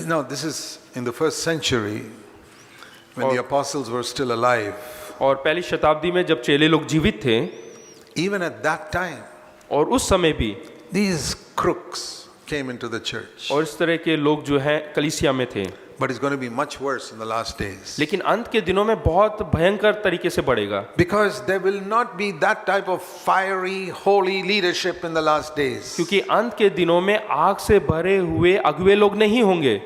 now this is in the first century when the apostles were still alive. और पहली शताब्दी में जब चेले लोग जीवित थे, Even at that time, और उस समय भी these crooks came into the church. और इस तरह के लोग जो हैं कलीसिया में थे। But it's going to be much worse in the last days. लेकिन अंत के दिनों में बहुत भयंकर तरीके से बढ़ेगा, Because there will not be that type of fiery, holy leadership in the last days. क्योंकि अंत के दिनों में आग से भरे हुए अगुवे लोग नहीं होंगे।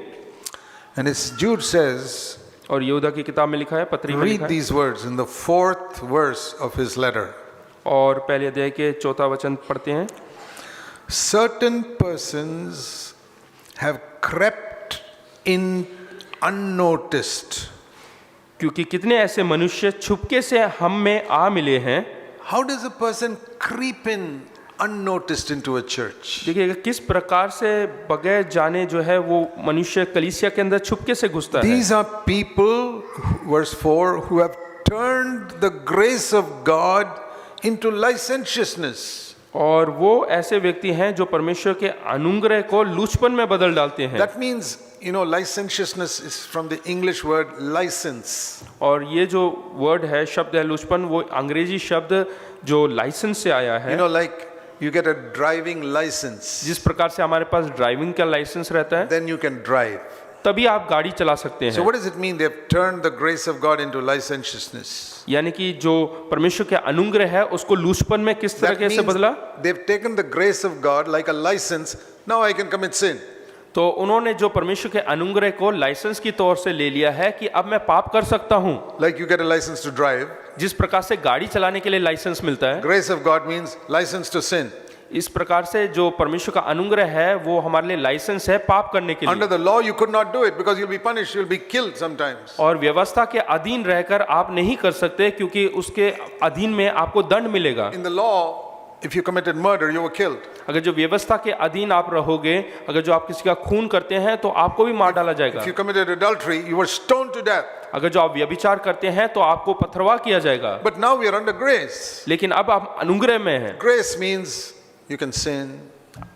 And as Jude says, और यहूदा की किताब में लिखा है, पत्री में read लिखा है, these words in the 4th verse of his letter. और पहले अध्याय के 4वां वचन पढ़ते हैं। Certain persons have crept in unnoticed. क्योंकि कितने ऐसे मनुष्य छुपके से हम में आ मिले हैं। How does a person creep in unnoticed into a church? देखिएगा किस प्रकार से बगैर जाने जो है वो मनुष्य कलीसिया के अंदर छुपके से घुसता है। These are people, verse 4, who have turned the grace of God into licentiousness. और वो ऐसे व्यक्ति हैं जो परमेश्वर के अनुग्रह को लूचपन में बदल डालते हैं। That means, you know, licentiousness is from the English word license. और ये जो वर्ड है, शब्द है लूचपन, वो अंग्रेजी शब्द जो लाइसेंस से आया है। You know, like you get a driving license, जिस प्रकार से हमारे पास ड्राइविंग का लाइसेंस रहता है, then you can drive. तभी आप गाड़ी चला सकते So हैं। what does it mean? They've turned the grace of God into licentiousness. यानी कि जो परमेश्वर के अनुग्रह है उसको लूचपन में किस That तरह से means बदला। they've taken the grace of God like a license. Now I can commit sin. तो उन्होंने जो परमेश्वर के अनुग्रह को लाइसेंस की तौर से ले लिया है कि अब मैं पाप कर सकता हूँ। Like you get a license to drive. जिस प्रकार से गाड़ी चलाने के लिए लाइसेंस मिलता है, Grace of God means license to sin. इस प्रकार से जो परमेश्वर का अनुग्रह है वो हमारे लिए लाइसेंस है पाप करने के Under लिए। the law, you could not do it because you'll be punished, you'll be killed sometimes. और व्यवस्था के अधीन रहकर आप नहीं कर सकते क्योंकि उसके अधीन में आपको दंड मिलेगा। In the law, If you committed murder, you were killed. अगर जो व्यवस्था के अधीन आप रहोगे, अगर जो आप किसी का खून करते हैं तो आपको भी मार डाला जाएगा। If you committed adultery, you were stoned to death. अगर जो आप व्यभिचार करते हैं तो आपको पथरवाह किया जाएगा। But now we are under grace. लेकिन अब आप अनुग्रह में हैं। Grace means you can sin.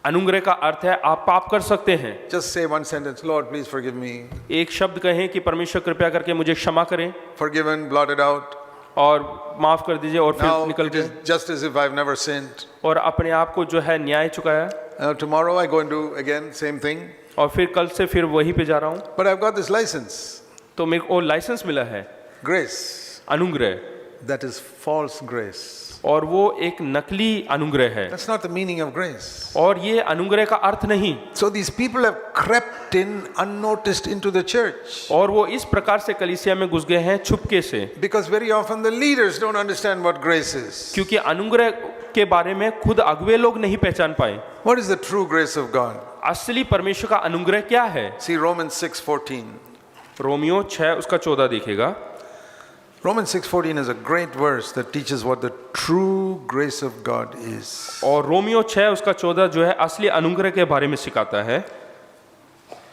अनुग्रह का अर्थ है आप पाप कर सकते हैं। Just say one sentence, Lord, please forgive me. एक शब्द कहें कि परमेश्वर कृपया करके मुझे क्षमा करें Forgiven, blotted out. और माफ कर दीजिए, और फिर Now निकल it is गए just as if I've never sinned. और अपने आप को जो है न्याय चुकाया। Tomorrow I go and do again same thing. और फिर कल से फिर वहीं पे जा रहा हूँ। But I've got this license. तो मेरे को लाइसेंस मिला है, Grace. अनुग्रह, That is false grace. और वो एक नकली अनुग्रह है, That's not the meaning of grace. और ये अनुग्रह का अर्थ नहीं। So these people have crept in unnoticed into the church. और वो इस प्रकार से कलीसिया में घुस गए हैं छुपके से, Because very often the leaders don't understand what grace is. क्योंकि अनुग्रह के बारे में खुद अगुवे लोग नहीं पहचान पाए। What is the true grace of God? असली परमेश्वर का अनुग्रह क्या है? See Romans 6:14. रोमियो 6 उसका 14 दिखेगा। Romans 6:14 is a great verse that teaches what the true grace of God is. और रोमियो 6 उसका 14 जो है असली अनुग्रह के बारे में सिखाता है।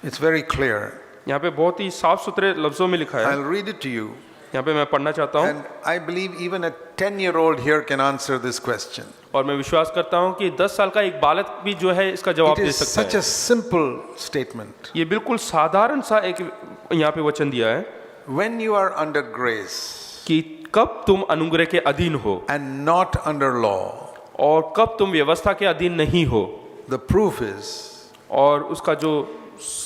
It's very clear. यहाँ पे बहुत ही साफ सुथरे लफ्जों में लिखा है, I'll read it to you. यहाँ पे मैं पढ़ना चाहता हूँ। And I believe even a 10-year-old here can answer this question. और मैं विश्वास करता हूँ कि 10 साल का एक बालक भी जो है इसका जवाब It दे is सकता such है। a simple statement. ये बिल्कुल साधारण सा एक यहाँ पे वचन दिया है When you are under grace कि कब तुम अनुग्रह के अधीन हो and not under law, और कब तुम व्यवस्था के अधीन नहीं हो, the proof is और उसका जो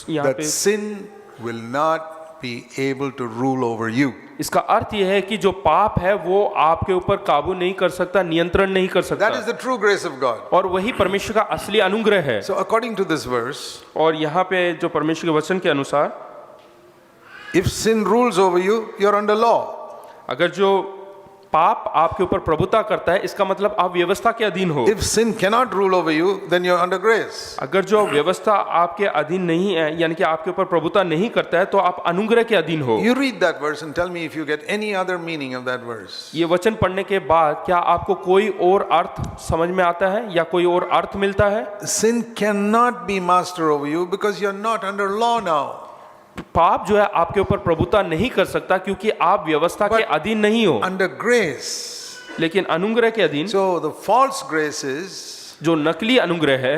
यहाँ that पे sin will not be able to rule over you. इसका अर्थ यह है कि जो पाप है वो आपके ऊपर काबू नहीं कर सकता, नियंत्रण नहीं कर सकता, That is the true grace of God. और वही परमेश्वर का असली अनुग्रह है। So according to this verse, और यहाँ पे जो परमेश्वर के वचन के अनुसार if sin rules over you, you're under law. अगर जो पाप आपके ऊपर प्रभुता करता है, इसका मतलब आप व्यवस्था के अधीन हो। If sin cannot rule over you, then you're under grace. अगर जो व्यवस्था आपके अधीन नहीं है, यानी कि आपके ऊपर प्रभुता नहीं करता है, तो आप अनुग्रह के अधीन हो। You read that verse and tell me if you get any other meaning of that verse. ये वचन पढ़ने के बाद क्या आपको कोई और अर्थ समझ में आता है या कोई और अर्थ मिलता है? Sin cannot be master over you because you're not under law now. पाप जो है आपके ऊपर प्रभुता नहीं कर सकता क्योंकि आप व्यवस्था के अधीन नहीं हो, Under grace. लेकिन अनुग्रह के अधीन। So the false grace is, जो नकली अनुग्रह है,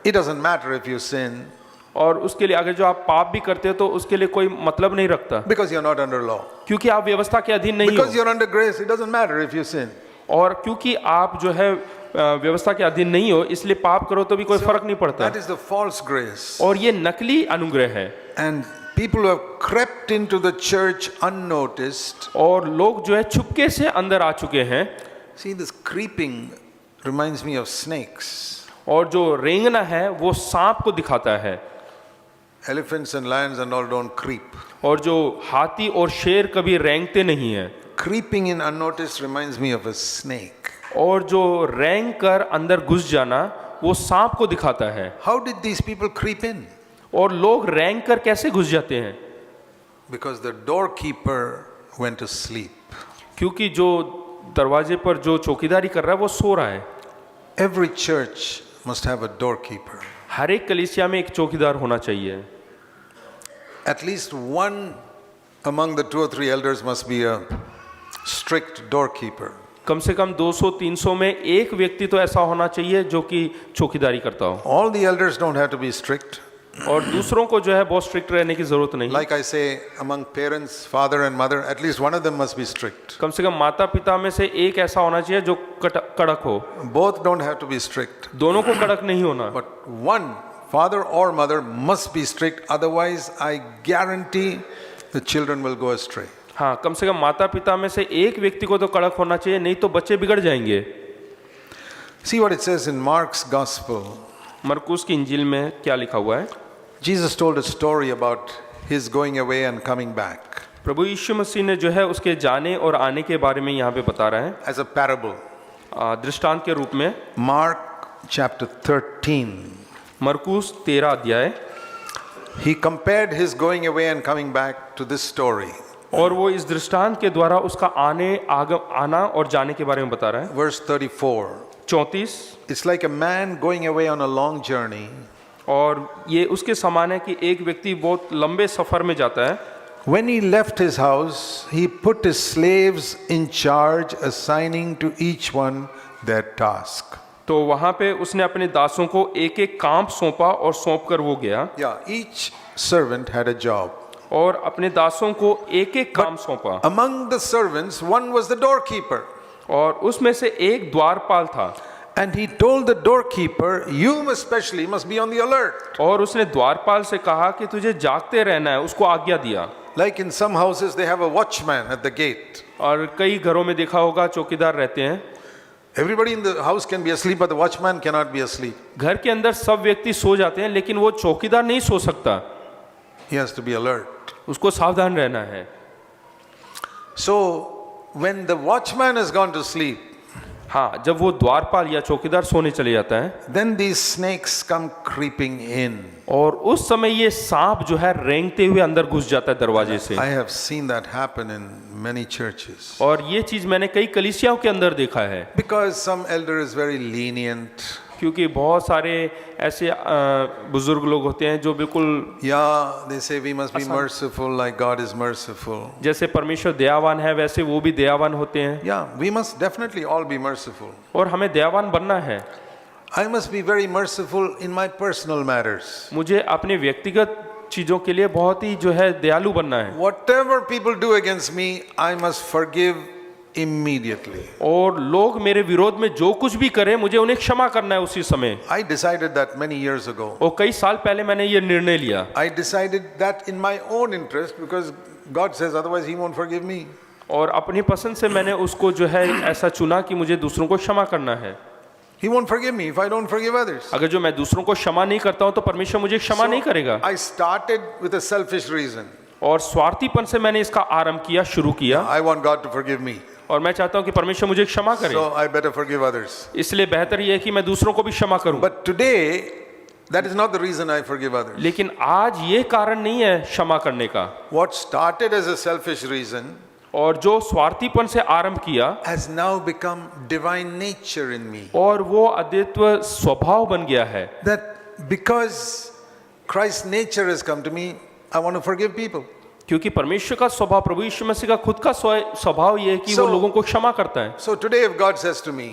it doesn't matter if you sin और उसके लिए अगर जो आप पाप भी करते हो तो उसके लिए कोई मतलब नहीं रखता, because you're not under law. क्योंकि आप व्यवस्था के अधीन नहीं Because हो, you're under grace, it doesn't matter if you sin. और क्योंकि आप जो है व्यवस्था के अधीन नहीं हो, इसलिए पाप करो तो भी कोई फर्क नहीं पड़ता। That is the false grace. और ये नकली अनुग्रह है। And people who have crept into the church unnoticed. और लोग जो है छुपके से अंदर आ चुके हैं। See, this creeping reminds me of snakes. और जो रेंगना है वो सांप को दिखाता है। Elephants and lions and all don't creep. और जो हाथी और शेर कभी रेंगते नहीं हैं। Creeping in unnoticed reminds me of a snake. और जो रेंग कर अंदर घुस जाना वो सांप को दिखाता है। How did these people creep in? और लोग रेंग कर कैसे घुस जाते हैं? Because the doorkeeper went to sleep. क्योंकि जो दरवाजे पर जो चौकीदारी कर रहा है वो सो रहा है। Every church must have a doorkeeper. हर एक कलीसिया में एक चौकीदार होना चाहिए। At least one among the 2 or 3 elders must be a strict doorkeeper. कम से कम 200-300 में एक व्यक्ति तो ऐसा होना चाहिए जो कि चौकीदारी करता हो। All the elders don't have to be strict. और दूसरों को जो है बहुत स्ट्रिक्ट रहने की जरूरत नहीं। Like I say, among parents, father and mother, at least one of them must be strict. कम से कम माता पिता में से एक ऐसा होना चाहिए जो कड़क हो। Both don't have to be strict. दोनों को कड़क नहीं होना। But one, father or mother, must be strict. Otherwise, I guarantee the children will go astray. हाँ, कम से कम माता पिता में से एक व्यक्ति को तो कड़क होना चाहिए, नहीं तो बच्चे बिगड़ जाएंगे। See what it says in Mark's Gospel. मरकुस की इंजील में क्या लिखा हुआ है? Jesus told a story about his going away and coming back प्रभु यीशु मसीह ने जो है उसके जाने और आने के बारे में यहाँ पे बता रहा है as a parable. दृष्टांत के रूप में। Mark chapter 13. मरकुस 13 अध्याय। He compared his going away and coming back to this story. और वो इस दृष्टांत के द्वारा उसका आना और जाने के बारे में बता रहा है। Verse 34. 34। It's like a man going away on a long journey. और ये उसके समान है कि एक व्यक्ति बहुत लंबे सफ़र में जाता है। When he left his house, he put his slaves in charge, assigning to each one their task. तो वहाँ पे उसने अपने दासों को एक एक काम सौंपा और सौंप कर वो गया, Yeah, each servant had a job. और अपने दासों को एक एक काम सौंपा। Among the servants, one was the doorkeeper. और उसमें से एक द्वारपाल था, And he told the doorkeeper, you especially must be on the alert. और उसने द्वारपाल से कहा कि तुझे जागते रहना है, उसको आज्ञा दिया। Like in some houses, they have a watchman at the gate. और कई घरों में देखा होगा चौकीदार रहते हैं। Everybody in the house can be asleep, but the watchman cannot be asleep. घर के अंदर सब व्यक्ति सो जाते हैं, लेकिन वो चौकीदार नहीं सो सकता, He has to be alert. उसको सावधान रहना है। So, when the watchman has gone to sleep, हाँ, जब वो द्वारपाल या चौकीदार सोने चले जाता है, then these snakes come creeping in. और उस समय ये सांप जो है रेंगते हुए अंदर घुस जाता है दरवाजे से। I have seen that happen in many churches. और ये चीज मैंने कई कलीसियाओं के अंदर देखा है, Because some elder is very lenient. क्योंकि बहुत सारे ऐसे बुजुर्ग लोग होते हैं जो बिल्कुल, Yeah, they say we must be merciful like God is merciful. जैसे परमेश्वर दयावान है वैसे वो भी दयावान होते हैं, Yeah, we must definitely all be merciful. और हमें दयावान बनना है। I must be very merciful in my personal matters. मुझे अपने व्यक्तिगत चीजों के लिए बहुत ही जो है दयालु बनना है, Whatever people do against me, I must forgive immediately. और लोग मेरे विरोध में जो कुछ भी करें मुझे उन्हें क्षमा करना है उसी समय। I decided that many years ago. और कई साल पहले मैंने ये निर्णय लिया, I decided that in my own interest because God says otherwise he won't forgive me. और अपनी पसंद से मैंने उसको जो है ऐसा चुना कि मुझे दूसरों को क्षमा करना है। He won't forgive me if I don't forgive others. अगर जो मैं दूसरों को क्षमा नहीं करता हूं तो परमेश्वर मुझे क्षमा नहीं करेगा। I started with a selfish reason. और स्वार्थीपन से मैंने इसका आरंभ किया, शुरू किया, I want God to forgive me. और मैं चाहता हूं कि परमेश्वर मुझे क्षमा करे, So I better forgive others. इसलिए बेहतर ये है कि मैं दूसरों को भी क्षमा करूं। But today, that is not the reason I forgive others. लेकिन आज ये कारण नहीं है क्षमा करने का, What started as a selfish reason और जो स्वार्थीपन से आरंभ किया has now become divine nature in me. और वो अद्वितीय स्वभाव बन गया है। That because Christ's nature has come to me, I want to forgive people. क्योंकि परमेश्वर का स्वभाव, प्रभु यीशु मसीह का खुद का स्वभाव ये है कि वो लोगों को क्षमा करता है। So today if God says to me,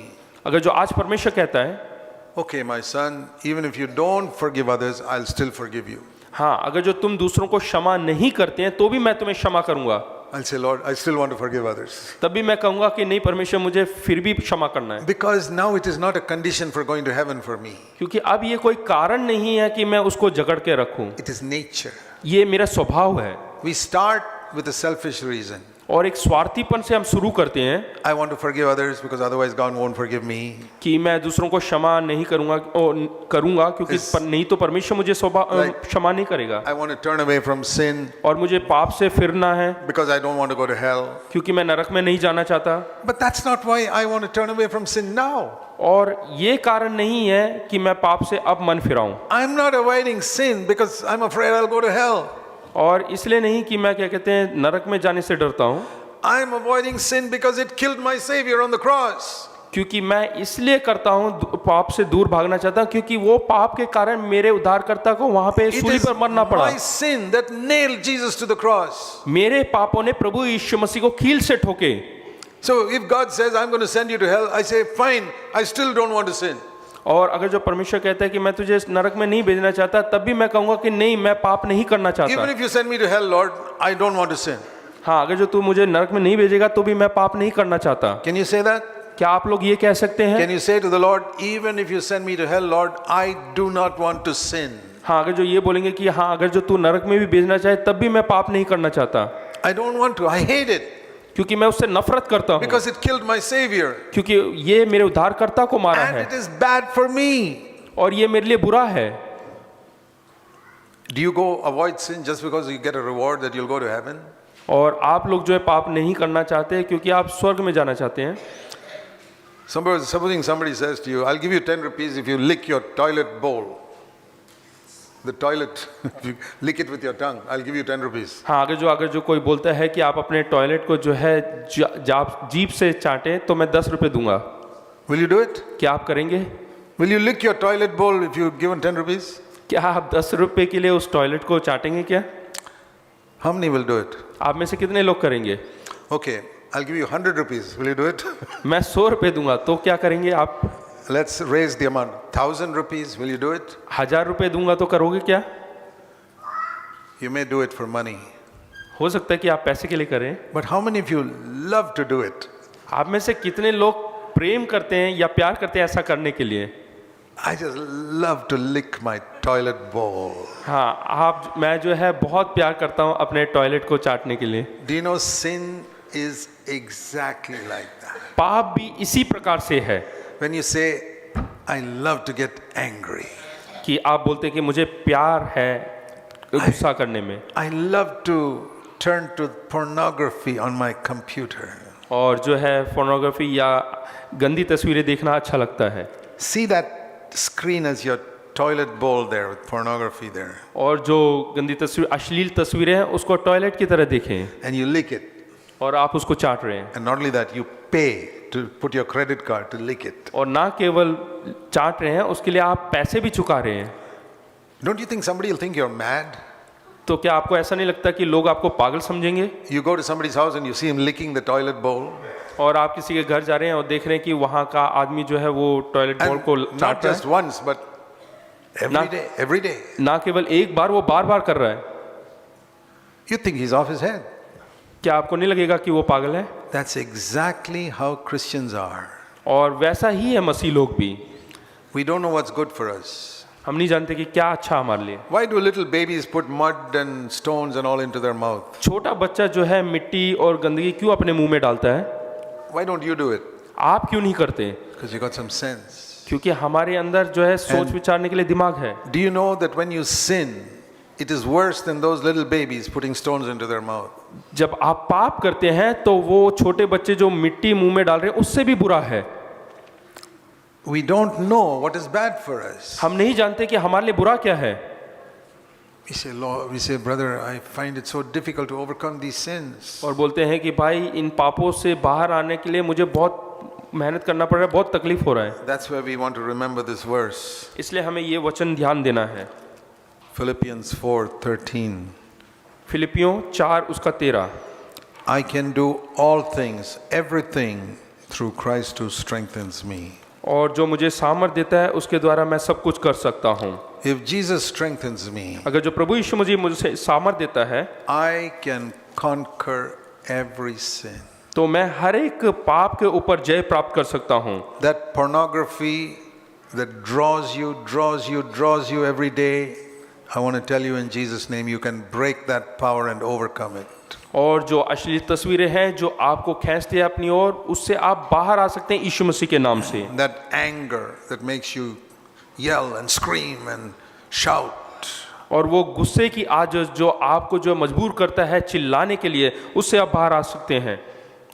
अगर जो आज परमेश्वर कहता है, okay my son, even if you don't forgive others, I'll still forgive you. हाँ, अगर जो तुम दूसरों को क्षमा नहीं करते हैं तो भी मैं तुम्हें क्षमा करूंगा, I'll say, Lord, I still want to forgive others. तब भी मैं कहूंगा कि नहीं परमेश्वर मुझे फिर भी क्षमा करना है। Because now it is not a condition for going to heaven for me. क्योंकि अब ये कोई कारण नहीं है कि मैं उसको जकड़ के रखूं, It is nature. ये मेरा स्वभाव है। We start with a selfish reason. और एक स्वार्थीपन से हम शुरू करते हैं I want to forgive others because otherwise God won't forgive me. कि मैं दूसरों को क्षमा नहीं करूंगा क्योंकि नहीं तो परमेश्वर मुझे क्षमा नहीं करेगा, I want to turn away from sin और मुझे पाप से फिरना है because I don't want to go to hell. क्योंकि मैं नरक में नहीं जाना चाहता। But that's not why I want to turn away from sin now. और ये कारण नहीं है कि मैं पाप से अब मन फिराऊं, I'm not avoiding sin because I'm afraid I'll go to hell. और इसलिए नहीं कि मैं क्या कहते हैं नरक में जाने से डरता हूं, I'm avoiding sin because it killed my Savior on the cross. क्योंकि मैं इसलिए करता हूं, पाप से दूर भागना चाहता हूं क्योंकि वो पाप के कारण मेरे उद्धारकर्ता को वहां पे It सूली is पर मरना पड़ा। my sin that nailed Jesus to the cross. मेरे पापों ने प्रभु यीशु मसीह को कील से ठोके। So if God says I'm going to send you to hell, I say fine, I still don't want to sin. और अगर जो परमेश्वर कहता है कि मैं तुझे नरक में नहीं भेजना चाहता, तब भी मैं कहूंगा कि नहीं, मैं पाप नहीं करना चाहता। Even if you send me to hell, Lord, I don't want to sin. हाँ, अगर जो तू मुझे नरक में नहीं भेजेगा तो भी मैं पाप नहीं करना चाहता। Can you say that? क्या आप लोग ये कह सकते हैं? Can you say to the Lord, even if you send me to hell, Lord, I do not want to sin. हाँ, अगर जो ये बोलेंगे कि हाँ, अगर जो तू नरक में भी भेजना चाहे तब भी मैं पाप नहीं करना चाहता, I don't want to. I hate it क्योंकि मैं उससे नफरत करता हूँ, because it killed my Savior. क्योंकि ये मेरे उद्धारकर्ता को मारा And है it is bad for me. और ये मेरे लिए बुरा है। Do you go avoid sin just because you get a reward that you'll go to heaven? और आप लोग जो है पाप नहीं करना चाहते क्योंकि आप स्वर्ग में जाना चाहते हैं। Supposing somebody says to you, I'll give you 10 rupees if you lick your toilet bowl. The toilet, if you lick it with your tongue, I'll give you 10 rupees. हाँ, अगर जो कोई बोलता है कि आप अपने टॉयलेट को जो है जीभ से चाटें तो मैं 10 रुपए दूंगा। Will you do it? क्या आप करेंगे? Will you lick your toilet bowl if you're given 10 rupees? क्या आप 10 रुपए के लिए उस टॉयलेट को चाटेंगे क्या? How many will do it? आप में से कितने लोग करेंगे? Okay, I'll give you 100 rupees. Will you do it? मैं 100 रुपए दूंगा तो क्या करेंगे आप? Let's raise the amount. 1,000 rupees. Will you do it? 1000 रुपए दूंगा तो करोगे क्या? You may do it for money. हो सकता है कि आप पैसे के लिए करें। But how many of you love to do it? आप में से कितने लोग प्रेम करते हैं या प्यार करते हैं ऐसा करने के लिए? I just love to lick my toilet bowl. हाँ, मैं जो है बहुत प्यार करता हूँ अपने टॉयलेट को चाटने के लिए। Do you know sin is exactly like that? पाप भी इसी प्रकार से है When you say, I love to get angry. कि आप बोलते हैं कि मुझे प्यार है गुस्सा करने में, I love to turn to pornography on my computer. और जो है फोर्नोग्राफी या गंदी तस्वीरें देखना अच्छा लगता है। See that screen as your toilet bowl there with pornography there. और जो गंदी तस्वीर अश्लील तस्वीरें हैं उसको टॉयलेट की तरह देखें And you lick it. और आप उसको चाट रहे हैं। And not only that, you pay to put your credit card to lick it. और ना केवल चाट रहे हैं, उसके लिए आप पैसे भी चुका रहे हैं। Don't you think somebody will think you're mad? तो क्या आपको ऐसा नहीं लगता कि लोग आपको पागल समझेंगे? You go to somebody's house and you see him licking the toilet bowl. और आप किसी के घर जा रहे हैं और देख रहे हैं कि वहाँ का आदमी जो है वो टॉयलेट बोल को And not चाट रहा just है। once, but every day. ना केवल एक बार, वो बार बार कर रहा है। You think he's off his head. क्या आपको नहीं लगेगा कि वो पागल है? That's exactly how Christians are. और वैसा ही है मसीह लोग भी। We don't know what's good for us. हम नहीं जानते कि क्या अच्छा हमारे लिए। Why do little babies put mud and stones and all into their mouth? छोटा बच्चा जो है मिट्टी और गंदगी क्यों अपने मुंह में डालता है? Why don't you do it? आप क्यों नहीं करते? Because you got some sense. क्योंकि हमारे अंदर जो है सोच विचारने के लिए दिमाग है। Do you know that when you sin, it is worse than those little babies putting stones into their mouth? जब आप पाप करते हैं तो वो छोटे बच्चे जो मिट्टी मुंह में डाल रहे हैं उससे भी बुरा है। We don't know what is bad for us. हम नहीं जानते कि हमारे लिए बुरा क्या है। We say, brother, I find it so difficult to overcome these sins. और बोलते हैं कि भाई इन पापों से बाहर आने के लिए मुझे बहुत मेहनत करना पड़ रहा है, बहुत तकलीफ हो रहा है। That's why we want to remember this verse. इसलिए हमें ये वचन ध्यान देना है। Philippians 4:13. फिलिपियों 4 उसका 13। I can do all things, everything through Christ who strengthens me. और जो मुझे सामर्थ देता है उसके द्वारा मैं सब कुछ कर सकता हूँ। If Jesus strengthens me, अगर जो प्रभु यीशु मुझे सामर्थ देता है, I can conquer every sin. तो मैं हर एक पाप के ऊपर जय प्राप्त कर सकता हूँ। That pornography that draws you every day, I want to tell you in Jesus' name, you can break that power and overcome it. और जो अश्लील तस्वीरें हैं जो आपको खींचती है अपनी ओर, उससे आप बाहर आ सकते हैं यीशु मसीह के नाम से। That anger that makes you yell and scream and shout. और वो गुस्से की आज जो आपको जो मजबूर करता है चिल्लाने के लिए, उससे आप बाहर आ सकते हैं।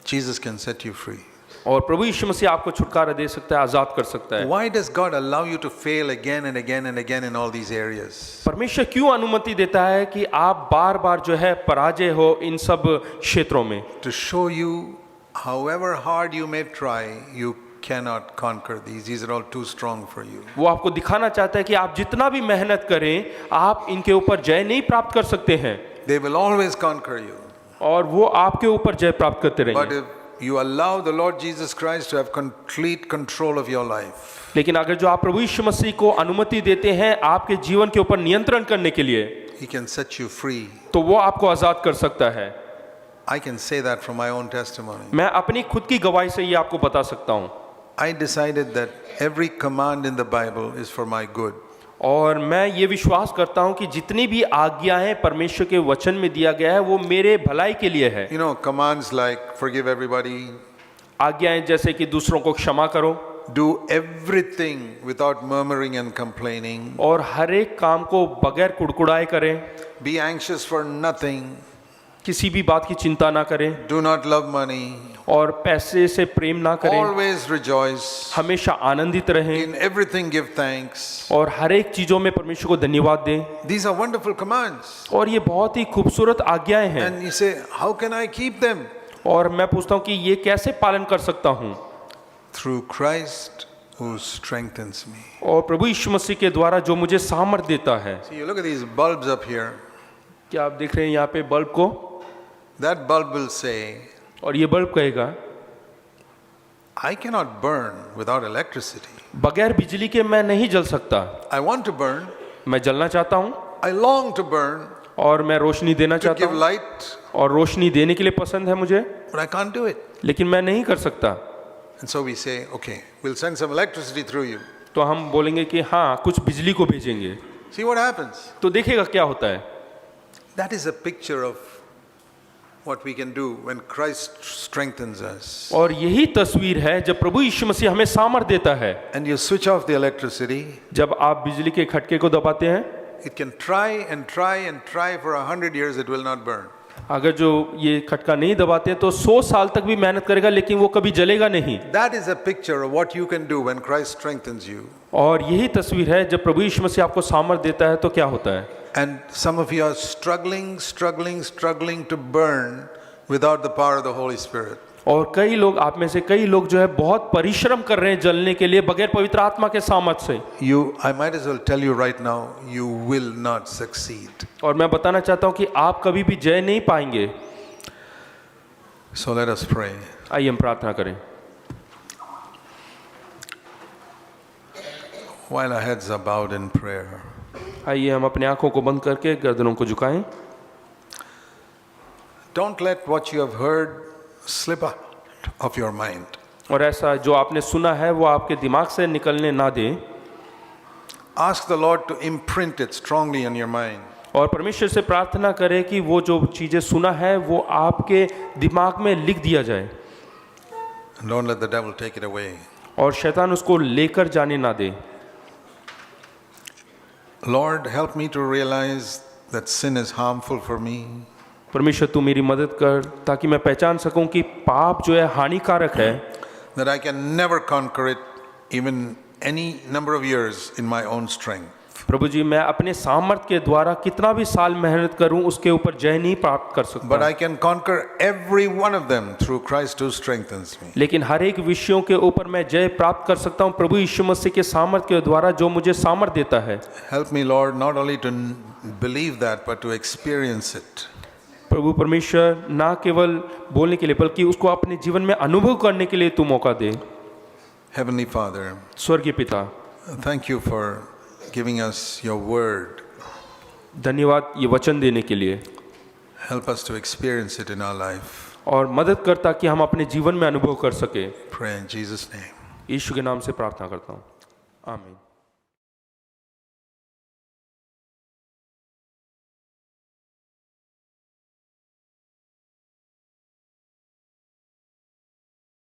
Jesus can set you free. और प्रभु यीशु मसीह आपको छुटकारा दे सकता है, आजाद कर सकता है। Why does God allow you to fail again and again and again in all these areas? परमेश्वर क्यों अनुमति देता है कि आप बार बार जो है पराजय हो इन सब क्षेत्रों में? To show you, however hard you may try, you cannot conquer these. These are all too strong for you. वो आपको दिखाना चाहता है कि आप जितना भी मेहनत करें, आप इनके ऊपर जय नहीं प्राप्त कर सकते हैं। They will always conquer you. और वो आपके ऊपर जय प्राप्त करते But रहेंगे। if you allow the Lord Jesus Christ to have complete control of your life, लेकिन अगर जो आप प्रभु यीशु मसीह को अनुमति देते हैं आपके जीवन के ऊपर नियंत्रण करने के लिए, He can set you free. तो वो आपको आजाद कर सकता है। I can say that from my own testimony. मैं अपनी खुद की गवाही से ये आपको बता सकता हूँ। I decided that every command in the Bible is for my good. और मैं ये विश्वास करता हूँ कि जितनी भी आज्ञाएं परमेश्वर के वचन में दिया गया है वो मेरे भलाई के लिए है। You know, commands like forgive everybody, आज्ञाएं जैसे कि दूसरों को क्षमा करो, do everything without murmuring and complaining, और हर एक काम को बगैर कुड़कुड़ाए करें, be anxious for nothing, किसी भी बात की चिंता ना करें, do not love money, और पैसे से प्रेम ना करें, always rejoice, हमेशा आनंदित रहें, in everything give thanks. और हर एक चीजों में परमेश्वर को धन्यवाद दें। These are wonderful commands. और ये बहुत ही खूबसूरत आज्ञाएं हैं। And you say, how can I keep them? और मैं पूछता हूँ कि ये कैसे पालन कर सकता हूँ? through Christ who strengthens me. और प्रभु यीशु मसीह के द्वारा जो मुझे सामर्थ देता है। See, you look at these bulbs up here. क्या आप देख रहे हैं यहाँ पे बल्ब को? That bulb will say, और ये बल्ब कहेगा, I cannot burn without electricity. बगैर बिजली के मैं नहीं जल सकता। I want to burn. मैं जलना चाहता हूँ I long to burn, और मैं रोशनी देना to चाहता give हूँ light, और रोशनी देने के लिए पसंद है मुझे, but I can't do it. लेकिन मैं नहीं कर सकता। And so we say, okay, we'll send some electricity through you. तो हम बोलेंगे कि हाँ, कुछ बिजली को भेजेंगे। See what happens. तो देखिएगा क्या होता है। That is a picture of what we can do when Christ strengthens us. और यही तस्वीर है जब प्रभु यीशु मसीह हमें सामर्थ देता है। And you switch off the electricity, जब आप बिजली के खटके को दबाते हैं, it can try and try and try for 100 years, it will not burn. अगर जो ये खटका नहीं दबाते हैं तो 100 साल तक भी मेहनत करेगा लेकिन वो कभी जलेगा नहीं। That is a picture of what you can do when Christ strengthens you. और यही तस्वीर है जब प्रभु यीशु मसीह आपको सामर्थ देता है तो क्या होता है। And some of you are struggling to burn without the power of the Holy Spirit. और कई लोग, आप में से कई लोग जो है बहुत परिश्रम कर रहे हैं जलने के लिए बगैर पवित्र आत्मा के सामर्थ से। I might as well tell you right now, you will not succeed. और मैं बताना चाहता हूं कि आप कभी भी जय नहीं पाएंगे। So let us pray. आइए हम प्रार्थना करें। While our heads are bowed in prayer, आइए हम अपने आंखों को बंद करके गर्दनों को झुकाएं। don't let what you have heard slip out of your mind. और ऐसा जो आपने सुना है वो आपके दिमाग से निकलने ना दें। Ask the Lord to imprint it strongly on your mind. और परमेश्वर से प्रार्थना करें कि वो जो चीज़ें सुना है वो आपके दिमाग में लिख दिया जाए। And don't let the devil take it away. और शैतान उसको लेकर जाने ना दे। Lord, help me to realize that sin is harmful for me. परमेश्वर तू मेरी मदद कर ताकि मैं पहचान सकूं कि पाप जो है हानिकारक है। That I can never conquer it even any number of years in my own strength. प्रभु जी, मैं अपने सामर्थ के द्वारा कितना भी साल मेहनत करूं उसके ऊपर जय नहीं प्राप्त कर सकता। But I can conquer every one of them through Christ who strengthens me. लेकिन हर एक विषयों के ऊपर मैं जय प्राप्त कर सकता हूं प्रभु यीशु मसीह के सामर्थ के द्वारा जो मुझे सामर्थ देता है। Help me, Lord, not only to believe that but to experience it. प्रभु परमेश्वर, ना केवल बोलने के लिए बल्कि उसको अपने जीवन में अनुभव करने के लिए तू मौका दे। Heavenly Father, स्वर्गीय पिता, thank you for giving us your word. धन्यवाद ये वचन देने के लिए। Help us to experience it in our life. और मदद कर ताकि हम अपने जीवन में अनुभव कर सके। Pray in Jesus' name. यीशु के नाम से प्रार्थना करता हूँ, आमीन।